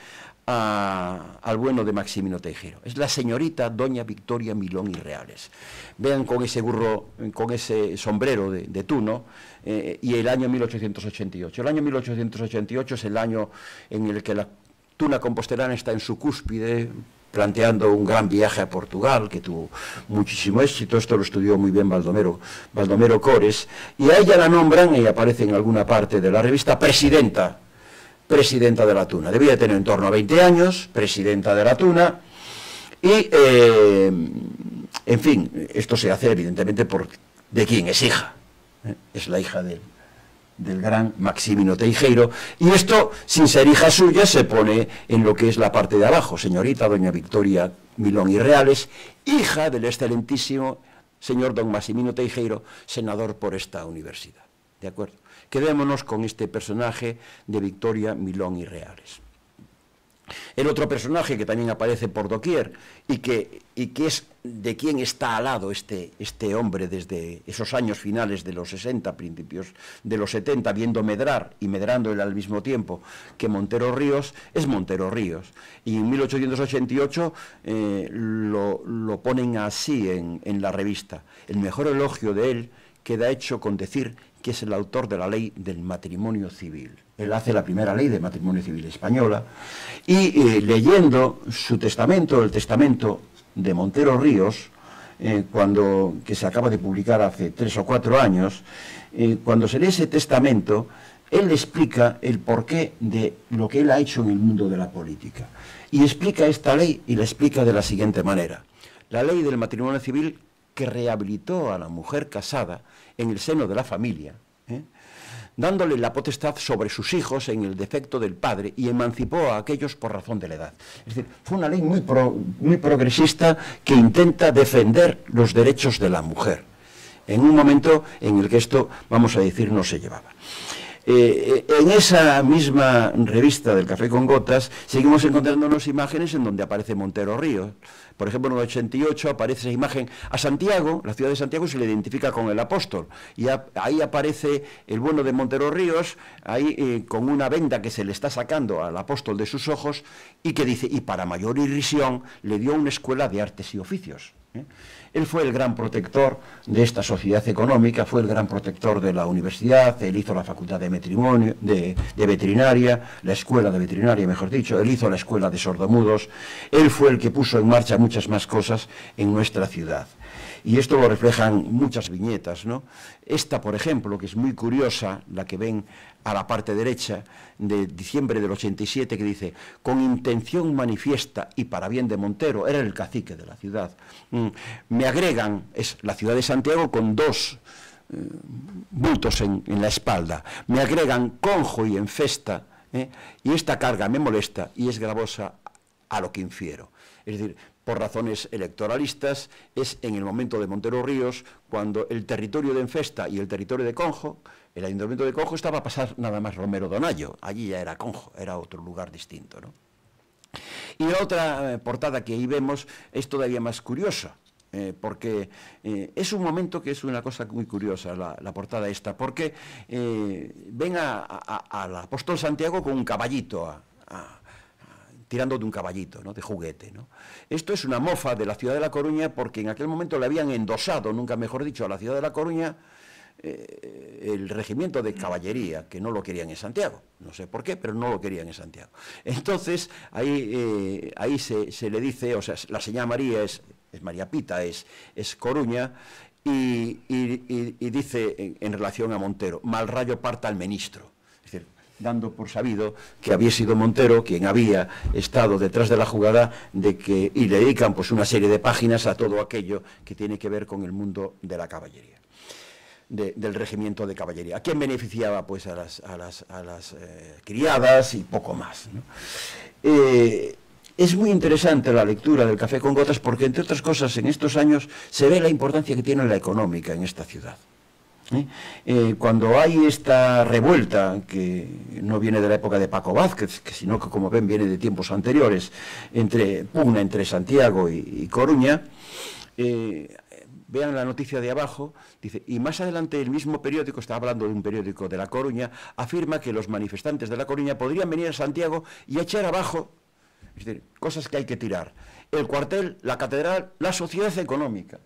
Speaker 3: al bueno de Maximino Teijeiro. Es la señorita doña Victoria Milón y Reales. Vean con ese burro, con ese sombrero de tuno, y el año 1888. El año 1888 es el año en el que la tuna compostelana está en su cúspide, planteando un gran viaje a Portugal, que tuvo muchísimo éxito. Esto lo estudió muy bien Baldomero Cores, y a ella la nombran, y aparece en alguna parte de la revista, presidenta de la tuna. Debía tener en torno a 20 años, presidenta de la tuna, y, en fin, esto se hace evidentemente de quién es hija. Es la hija del gran Maximino Teijeiro, y esto, sin ser hija suya, se pone en lo que es la parte de abajo: señorita doña Victoria Milón y Reales, hija del excelentísimo señor don Maximino Teijeiro, senador por esta universidad. ¿De acuerdo? Quedémonos con este personaje de Victoria Milón y Reales. El otro personaje que también aparece por doquier, y que es de quien está al lado este hombre desde esos años finales de los 60, principios de los 70, viendo medrar y medrando él al mismo tiempo que Montero Ríos, es Montero Ríos. Y en 1888 lo ponen así en la revista: el mejor elogio de él queda hecho con decir que es el autor de la ley del matrimonio civil. Él hace la primera ley de matrimonio civil española, y leyendo su testamento, el testamento de Montero Ríos, que se acaba de publicar hace 3 o 4 años, cuando se lee ese testamento, él explica el porqué de lo que él ha hecho en el mundo de la política. Y explica esta ley, y la explica de la siguiente manera: la ley del matrimonio civil, que rehabilitó a la mujer casada en el seno de la familia, dándole la potestad sobre sus hijos en el defecto del padre, y emancipó a aquellos por razón de la edad. Es decir, fue una ley muy progresista, que intenta defender los derechos de la mujer, en un momento en el que esto, vamos a decir, no se llevaba. En esa misma revista del Café con Gotas seguimos encontrándonos imágenes en donde aparece Montero Ríos. Por ejemplo, en el 88 aparece esa imagen a Santiago, la ciudad de Santiago, se le identifica con el apóstol, y ahí aparece el bueno de Montero Ríos, ahí con una venda que se le está sacando al apóstol de sus ojos, y que dice: y para mayor irrisión le dio una escuela de artes y oficios. Él fue el gran protector de esta sociedad económica, fue el gran protector de la universidad. Él hizo la facultad de veterinaria, la escuela de veterinaria, mejor dicho. Él hizo la escuela de sordomudos. Él fue el que puso en marcha muchas más cosas en nuestra ciudad. Y esto lo reflejan muchas viñetas, ¿no? Esta, por ejemplo, que es muy curiosa, la que ven a la parte derecha, de diciembre del 87, que dice: con intención manifiesta y para bien de Montero, era el cacique de la ciudad. Me agregan, es la ciudad de Santiago con 2 bultos en la espalda. Me agregan conjo y enfesta, y esta carga me molesta y es gravosa a lo que infiero. Es decir, por razones electoralistas, es en el momento de Montero Ríos cuando el territorio de Enfesta y el territorio de Conjo, el ayuntamiento de Conjo, estaba a pasar nada más Romero Donayo. Allí ya era Conjo, era otro lugar distinto, ¿no? Y la otra portada que ahí vemos es todavía más curiosa, porque es un momento que es una cosa muy curiosa, la portada esta, porque ven al apóstol Santiago con un caballito, tirando de un caballito, ¿no?, de juguete, ¿no? Esto es una mofa de la ciudad de La Coruña, porque en aquel momento le habían endosado, nunca mejor dicho, a la ciudad de La Coruña el regimiento de caballería, que no lo querían en Santiago. No sé por qué, pero no lo querían en Santiago. Entonces, ahí se le dice, o sea, la señora María es María Pita, es Coruña, y dice en relación a Montero: mal rayo parta al ministro. Es decir, dando por sabido que había sido Montero quien había estado detrás de la jugada y le dedican pues una serie de páginas a todo aquello que tiene que ver con el mundo de la caballería, del regimiento de caballería. ¿A quién beneficiaba? Pues a las criadas y poco más, ¿no? Es muy interesante la lectura del Café con Gotas, porque, entre otras cosas, en estos años se ve la importancia que tiene la económica en esta ciudad. Cuando hay esta revuelta, que no viene de la época de Paco Vázquez, sino que, como ven, viene de tiempos anteriores, pugna entre Santiago y Coruña, vean la noticia de abajo, dice, y más adelante el mismo periódico, está hablando de un periódico de La Coruña, afirma que los manifestantes de La Coruña podrían venir a Santiago y echar abajo, es decir, cosas que hay que tirar, el cuartel, la catedral, la sociedad económica,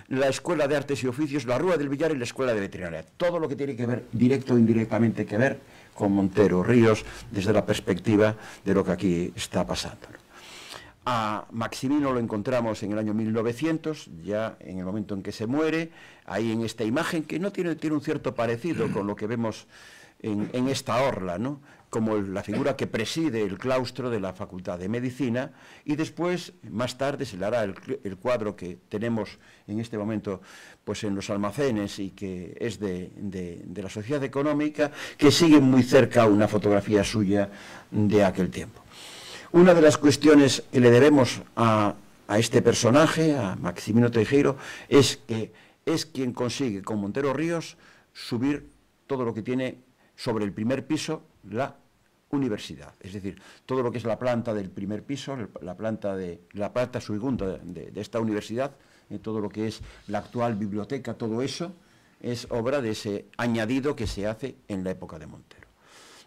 Speaker 3: la Escuela de Artes y Oficios, la Rúa del Villar y la Escuela de Veterinaria. Todo lo que tiene que ver, directo o indirectamente que ver con Montero Ríos, desde la perspectiva de lo que aquí está pasando. A Maximino lo encontramos en el año 1900, ya en el momento en que se muere, ahí en esta imagen, que no tiene un cierto parecido con lo que vemos en esta orla, ¿no? Como la figura que preside el claustro de la Facultad de Medicina, y después, más tarde, se le hará el cuadro que tenemos en este momento pues en los almacenes y que es de la Sociedad Económica, que sigue muy cerca una fotografía suya de aquel tiempo. Una de las cuestiones que le debemos a este personaje, a Maximino Teijeiro, es que es quien consigue con Montero Ríos subir todo lo que tiene sobre el primer piso la universidad, es decir, todo lo que es la planta del primer piso, la planta segunda de esta universidad, todo lo que es la actual biblioteca, todo eso es obra de ese añadido que se hace en la época de Montero.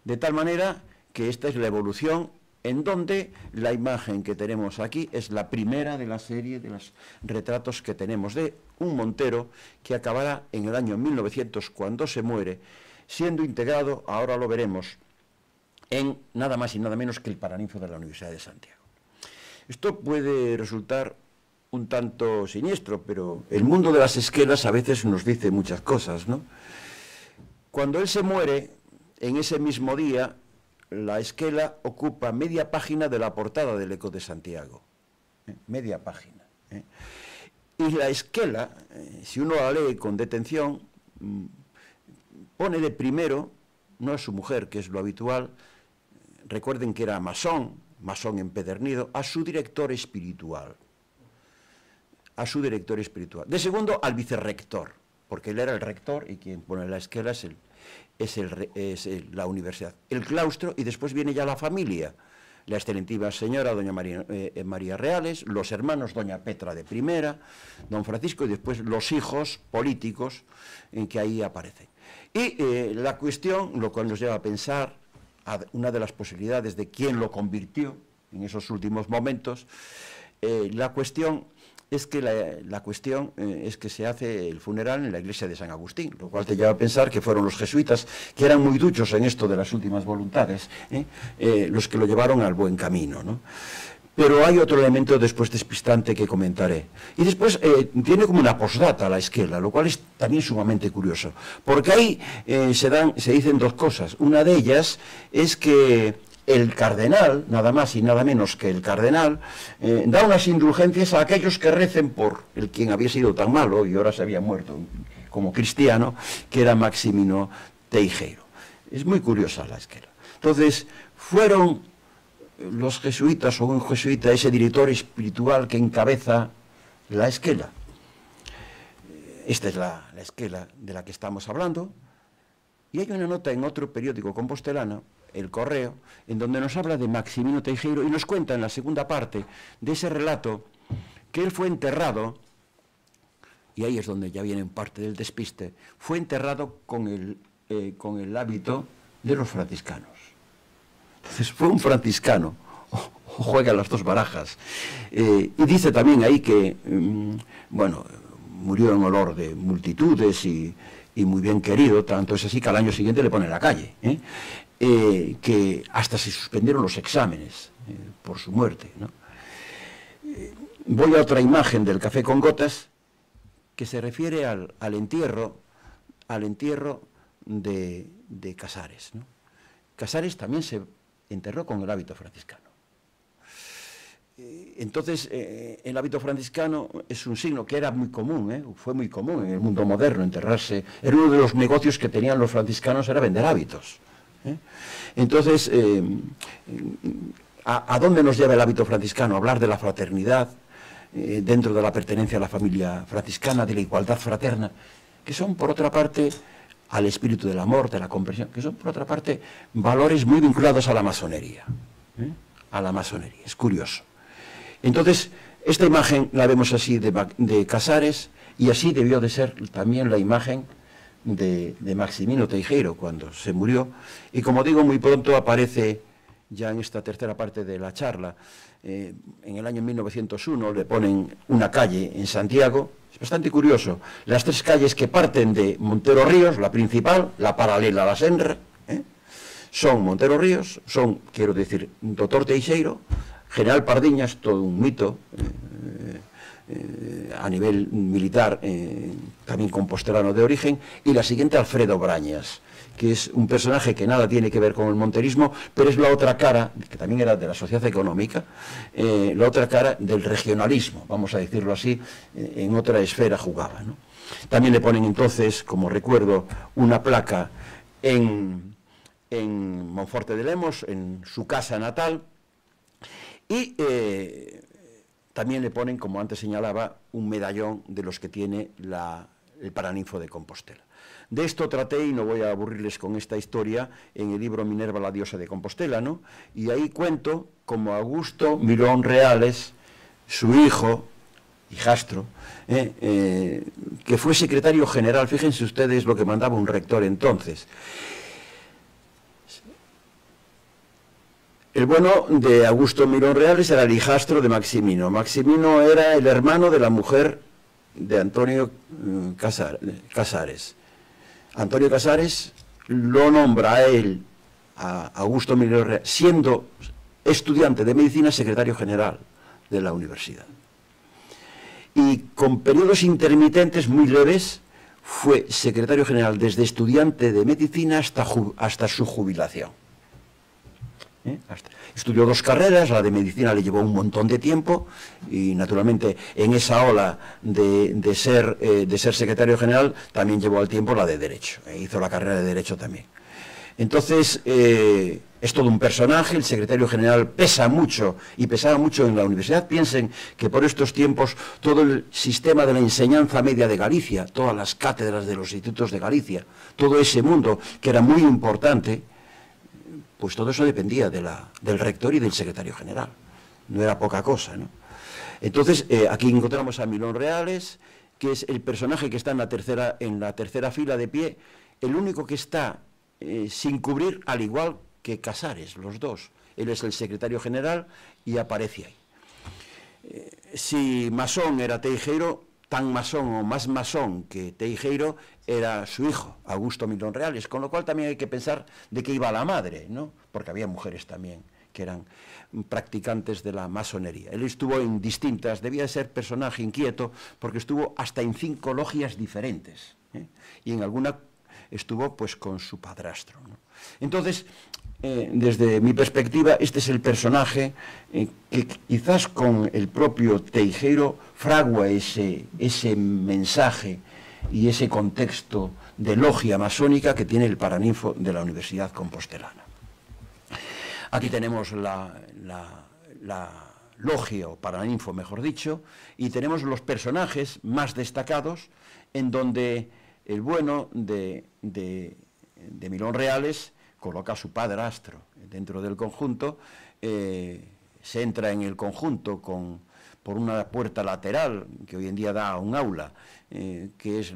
Speaker 3: De tal manera que esta es la evolución, en donde la imagen que tenemos aquí es la primera de la serie de los retratos que tenemos de un Montero que acabará en el año 1900, cuando se muere, siendo integrado, ahora lo veremos, en nada más y nada menos que el Paraninfo de la Universidad de Santiago. Esto puede resultar un tanto siniestro, pero el mundo de las esquelas a veces nos dice muchas cosas, ¿no? Cuando él se muere, en ese mismo día, la esquela ocupa media página de la portada del Eco de Santiago. Media página. Y la esquela, si uno la lee con detención, pone de primero, no a su mujer, que es lo habitual, recuerden que era masón empedernido, a su director espiritual. A su director espiritual. De segundo, al vicerrector, porque él era el rector y quien pone la esquela es la universidad. El claustro, y después viene ya la familia. La excelentísima señora doña María Reales, los hermanos doña Petra de Primera, don Francisco, y después los hijos políticos en que ahí aparecen. Y la cuestión, lo cual nos lleva a pensar una de las posibilidades de quién lo convirtió en esos últimos momentos, la cuestión es que es que se hace el funeral en la iglesia de San Agustín, lo cual te lleva a pensar que fueron los jesuitas, que eran muy duchos en esto de las últimas voluntades, los que lo llevaron al buen camino, ¿no? Pero hay otro elemento después despistante que comentaré. Y después tiene como una postdata la esquela, lo cual es también sumamente curioso, porque ahí se dicen dos cosas. Una de ellas es que el cardenal, nada más y nada menos que el cardenal, da unas indulgencias a aquellos que recen por el quien había sido tan malo y ahora se había muerto como cristiano, que era Maximino Teijeiro. Es muy curiosa la esquela. Entonces, fueron los jesuitas o un jesuita ese director espiritual que encabeza la esquela. Esta es la esquela de la que estamos hablando. Y hay una nota en otro periódico compostelano, El Correo, en donde nos habla de Maximino Teijeiro y nos cuenta en la segunda parte de ese relato que él fue enterrado, y ahí es donde ya viene parte del despiste, fue enterrado con el hábito de los franciscanos. Entonces fue un franciscano, juega las dos barajas, y dice también ahí que, bueno, murió en olor de multitudes y muy bien querido, tanto es así que al año siguiente le ponen en la calle, que hasta se suspendieron los exámenes por su muerte, ¿no? Voy a otra imagen del Café con Gotas que se refiere al entierro de Casares, ¿no? Casares también se enterró con el hábito franciscano. Entonces, el hábito franciscano es un signo que era muy común, fue muy común en el mundo moderno enterrarse. Era uno de los negocios que tenían los franciscanos, era vender hábitos. Entonces, ¿a dónde nos lleva el hábito franciscano? Hablar de la fraternidad, dentro de la pertenencia a la familia franciscana, de la igualdad fraterna, que son, por otra parte, al espíritu del amor, de la comprensión, que son, por otra parte, valores muy vinculados a la masonería. A la masonería, es curioso. Entonces, esta imagen la vemos así de Casares, Y así debió de ser también la imagen de Maximino Teijeiro cuando se murió. Y como digo, muy pronto aparece, ya en esta tercera parte de la charla, en el año 1901 le ponen una calle en Santiago. Es bastante curioso, las tres calles que parten de Montero Ríos, la principal, la paralela a la Senra, son Montero Ríos, son, quiero decir, Doctor Teixeiro, General Pardiñas, todo un mito a nivel militar, también compostelano de origen, y la siguiente, Alfredo Brañas, que es un personaje que nada tiene que ver con el monterismo, pero es la otra cara, que también era de la sociedad económica, la otra cara del regionalismo, vamos a decirlo así, en otra esfera jugaba, ¿no? También le ponen entonces, como recuerdo, una placa en Monforte de Lemos, en su casa natal, y también le ponen, como antes señalaba, un medallón de los que tiene el Paraninfo de Compostela. De esto traté, y no voy a aburrirles con esta historia, en el libro Minerva, la diosa de Compostela, ¿no? Y ahí cuento como Augusto Mirón Reales, su hijo, hijastro, que fue secretario general, fíjense ustedes lo que mandaba un rector entonces. El bueno de Augusto Mirón Reales era el hijastro de Maximino. Maximino era el hermano de la mujer de Antonio Casares. Antonio Casares lo nombra a él, a Augusto Mirón Reales, siendo estudiante de medicina, secretario general de la universidad. Y con periodos intermitentes muy leves, fue secretario general desde estudiante de medicina hasta su jubilación. Estudió 2 carreras, la de medicina le llevó un montón de tiempo y naturalmente en esa ola de ser secretario general también llevó al tiempo la de Derecho, hizo la carrera de Derecho también. Entonces es todo un personaje, el secretario general pesa mucho y pesaba mucho en la universidad. Piensen que por estos tiempos todo el sistema de la enseñanza media de Galicia, todas las cátedras de los institutos de Galicia, todo ese mundo que era muy importante, pues todo eso dependía del rector y del secretario general. No era poca cosa, ¿no? Entonces, aquí encontramos a Mirón Reales, que es el personaje que está en la tercera fila de pie, el único que está sin cubrir, al igual que Casares, los dos. Él es el secretario general y aparece ahí. Si masón era Teijeiro, tan masón o más masón que Teijeiro era su hijo, Augusto Mirón Reales, con lo cual también hay que pensar de qué iba la madre, ¿no? Porque había mujeres también que eran practicantes de la masonería. Él estuvo en distintas, debía de ser personaje inquieto, porque estuvo hasta en 5 logias diferentes, y en alguna estuvo pues con su padrastro, ¿no? Entonces, desde mi perspectiva, este es el personaje que quizás con el propio Teijeiro fragua ese mensaje y ese contexto de logia masónica que tiene el Paraninfo de la Universidad Compostelana. Aquí tenemos la logia o Paraninfo, mejor dicho, y tenemos los personajes más destacados, en donde el bueno de Mirón Reales coloca a su padrastro dentro del conjunto, se entra en el conjunto por una puerta lateral que hoy en día da a un aula, que es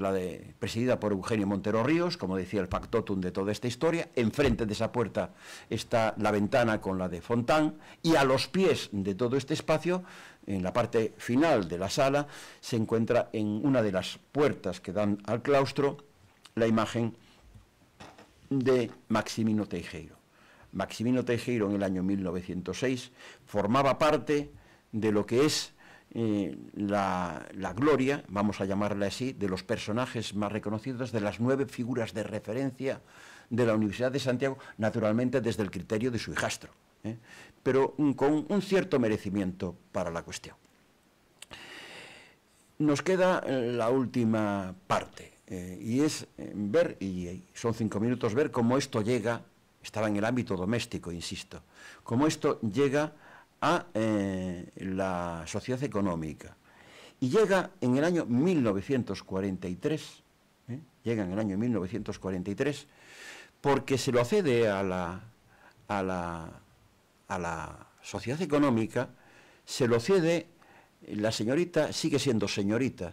Speaker 3: presidida por Eugenio Montero Ríos, como decía el factotum de toda esta historia. Enfrente de esa puerta está la ventana con la de Fontán, y a los pies de todo este espacio, en la parte final de la sala, se encuentra en una de las puertas que dan al claustro la imagen de Maximino Teijeiro. Maximino Teijeiro en el año 1906 formaba parte de lo que es la gloria, vamos a llamarla así, de los personajes más reconocidos, de las 9 figuras de referencia de la Universidad de Santiago, naturalmente desde el criterio de su hijastro, pero con un cierto merecimiento para la cuestión. Nos queda la última parte, y es ver, y son 5 minutos, ver cómo esto llega, estaba en el ámbito doméstico, insisto, cómo esto llega a la sociedad económica. Y llega en el año 1943, llega en el año 1943, porque se lo cede a la sociedad económica, se lo cede, la señorita sigue siendo señorita,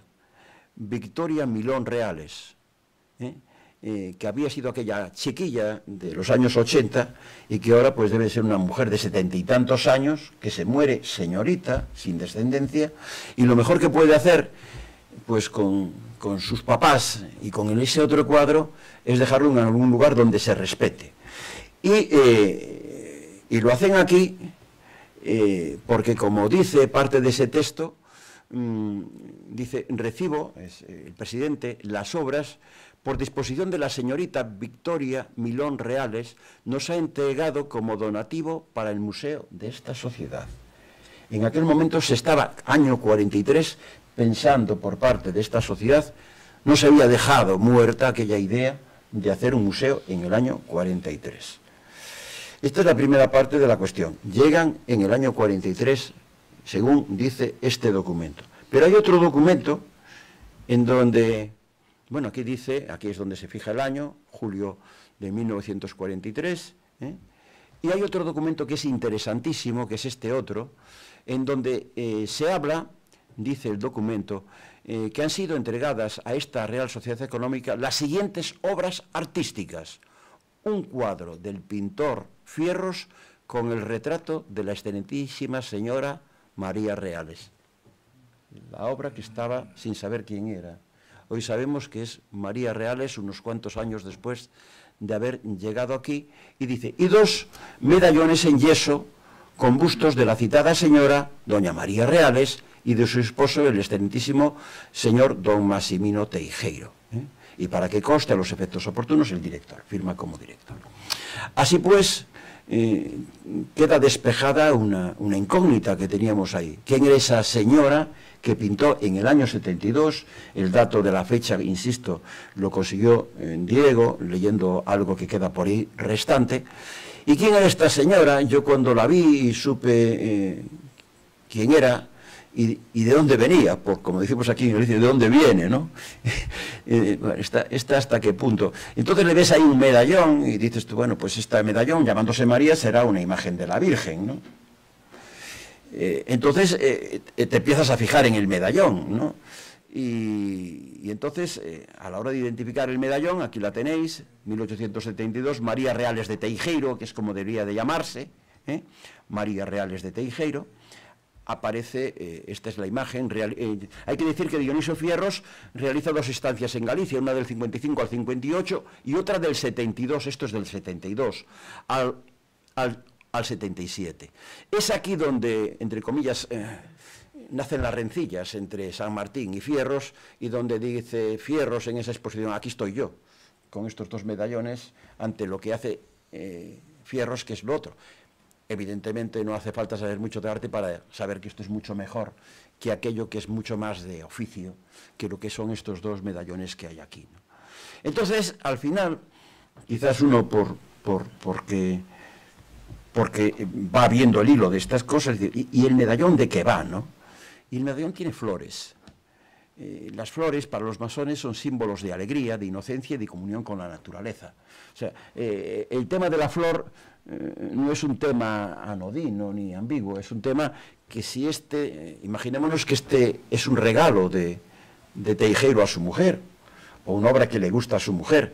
Speaker 3: Victoria Milón Reales, que había sido aquella chiquilla de los años 80 y que ahora pues debe ser una mujer de 70 y tantos años, que se muere señorita, sin descendencia, y lo mejor que puede hacer pues con sus papás y con ese otro cuadro es dejarlo en algún lugar donde se respete. Y lo hacen aquí porque, como dice parte de ese texto, dice: recibo, es el presidente, las obras por disposición de la señorita Victoria Milón Reales, nos ha entregado como donativo para el museo de esta sociedad. En aquel momento se estaba, año 43, pensando por parte de esta sociedad, no se había dejado muerta aquella idea de hacer un museo en el año 43. Esta es la primera parte de la cuestión. Llegan en el año 43, según dice este documento. Pero hay otro documento en donde, bueno, aquí dice, aquí es donde se fija el año, julio de 1943, y hay otro documento que es interesantísimo, que es este otro, en donde se habla, dice el documento, que han sido entregadas a esta Real Sociedad Económica las siguientes obras artísticas. Un cuadro del pintor Fierros con el retrato de la excelentísima señora María Reales. La obra que estaba sin saber quién era. Hoy sabemos que es María Reales, unos cuantos años después de haber llegado aquí, y dice, y 2 medallones en yeso con bustos de la citada señora doña María Reales y de su esposo, el excelentísimo señor don Massimino Teijeiro. Y para que conste a los efectos oportunos, el director, firma como director. Así pues, queda despejada una incógnita que teníamos ahí. ¿Quién era esa señora que pintó en el año 72? El dato de la fecha, insisto, lo consiguió Diego, leyendo algo que queda por ahí restante. ¿Y quién era esta señora? Yo cuando la vi supe quién era y de dónde venía, por, como decimos aquí en Galicia, de dónde viene, ¿no? Está hasta qué punto. Entonces le ves ahí un medallón y dices tú, bueno, pues este medallón, llamándose María, será una imagen de la Virgen, ¿no? Entonces te empiezas a fijar en el medallón, ¿no? Y entonces, a la hora de identificar el medallón, aquí la tenéis, 1872, María Reales de Teijeiro, que es como debería de llamarse, María Reales de Teijeiro. Aparece, esta es la imagen, hay que decir que Dionisio Fierros realiza 2 estancias en Galicia, una del 55 al 58 y otra del 72, esto es del 72, al 77. Es aquí donde, entre comillas, nacen las rencillas entre San Martín y Fierros, y donde dice Fierros en esa exposición, aquí estoy yo, con estos 2 medallones, ante lo que hace Fierros, que es lo otro. Evidentemente no hace falta saber mucho de arte para saber que esto es mucho mejor que aquello que es mucho más de oficio, que lo que son estos 2 medallones que hay aquí, ¿no? Entonces, al final, quizás uno porque va viendo el hilo de estas cosas, y el medallón de qué va, ¿no? Y el medallón tiene flores. Las flores para los masones son símbolos de alegría, de inocencia y de comunión con la naturaleza. O sea, el tema de la flor no es un tema anodino ni ambiguo, es un tema que si imaginémonos que este es un regalo de Teijeiro a su mujer, o una obra que le gusta a su mujer,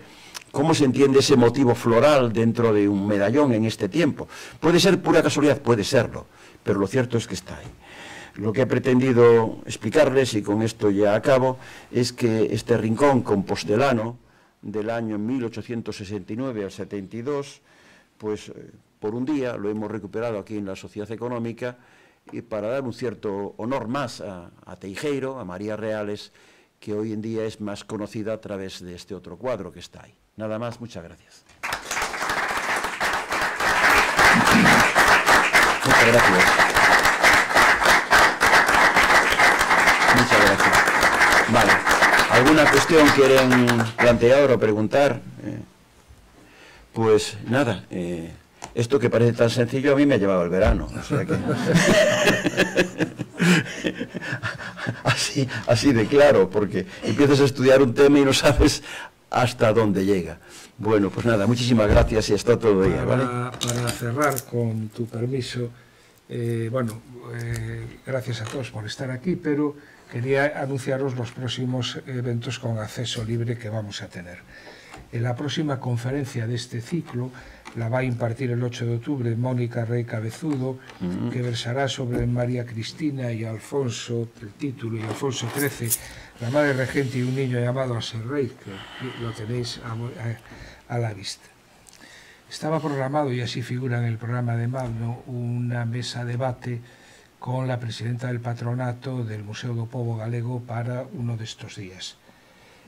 Speaker 3: ¿cómo se entiende ese motivo floral dentro de un medallón en este tiempo? Puede ser pura casualidad, puede serlo, pero lo cierto es que está ahí. Lo que he pretendido explicarles, y con esto ya acabo, es que este rincón compostelano del año 1869 al 72, pues por un día lo hemos recuperado aquí en la Sociedad Económica, y para dar un cierto honor más a Teijeiro, a María Reales, que hoy en día es más conocida a través de este otro cuadro que está ahí. Nada más, muchas gracias. Muchas gracias. Muchas gracias. Vale. ¿Alguna cuestión quieren plantear o preguntar? Pues nada, esto que parece tan sencillo a mí me ha llevado el verano. O sea que... así de claro, porque empiezas a estudiar un tema y no sabes hasta dónde llega. Bueno, pues nada, muchísimas gracias y hasta todo día, ¿vale?
Speaker 1: Para cerrar, con tu permiso, gracias a todos por estar aquí, pero quería anunciaros los próximos eventos con acceso libre que vamos a tener. En la próxima conferencia de este ciclo la va a impartir el 8 de octubre Mónica Rey Cabezudo, que versará sobre María Cristina y Alfonso, el título, y Alfonso XIII, la madre regente y un niño llamado a ser rey, que lo tenéis a la vista. Estaba programado, y así figura en el programa de Magno, una mesa debate con la presidenta del patronato del Museo do Pobo Galego para uno de estos días.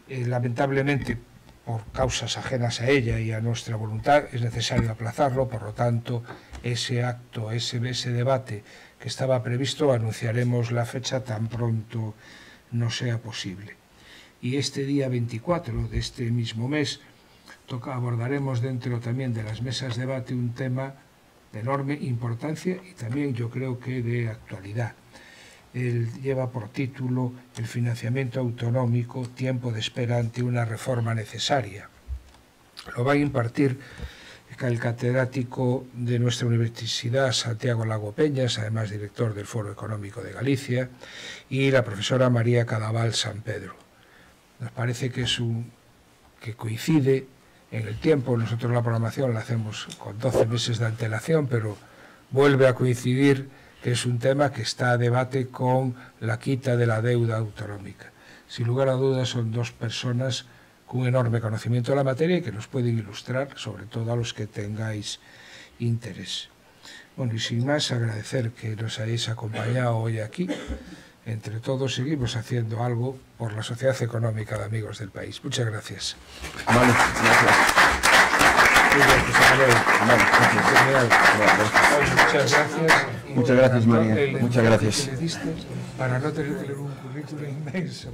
Speaker 1: Lamentablemente, por causas ajenas a ella y a nuestra voluntad, es necesario aplazarlo. Por lo tanto, ese acto, ese debate que estaba previsto, anunciaremos la fecha tan pronto no sea posible. Y este día 24 de este mismo mes abordaremos dentro también de las mesas de debate un tema de enorme importancia y también yo creo que de actualidad. Él lleva por título el financiamiento autonómico, tiempo de espera ante una reforma necesaria. Lo va a impartir el catedrático de nuestra universidad, Santiago Lago Peñas, además director del Foro Económico de Galicia, y la profesora María Cadaval San Pedro. Nos parece que que coincide en el tiempo. Nosotros la programación la hacemos con 12 meses de antelación, pero vuelve a coincidir que es un tema que está a debate con la quita de la deuda autonómica. Sin lugar a dudas son dos personas con un enorme conocimiento de la materia y que nos pueden ilustrar, sobre todo a los que tengáis interés. Bueno, y sin más, agradecer que nos hayáis acompañado hoy aquí. Entre todos seguimos haciendo algo por la Sociedad Económica de Amigos del País. Muchas gracias.
Speaker 3: Vale, gracias.
Speaker 1: Muchas gracias.
Speaker 3: Muchas gracias, María. Muchas gracias.
Speaker 1: Para no tener que leer un currículum inmenso.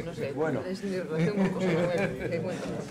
Speaker 2: No sé, bueno. Es mi relación con José Manuel.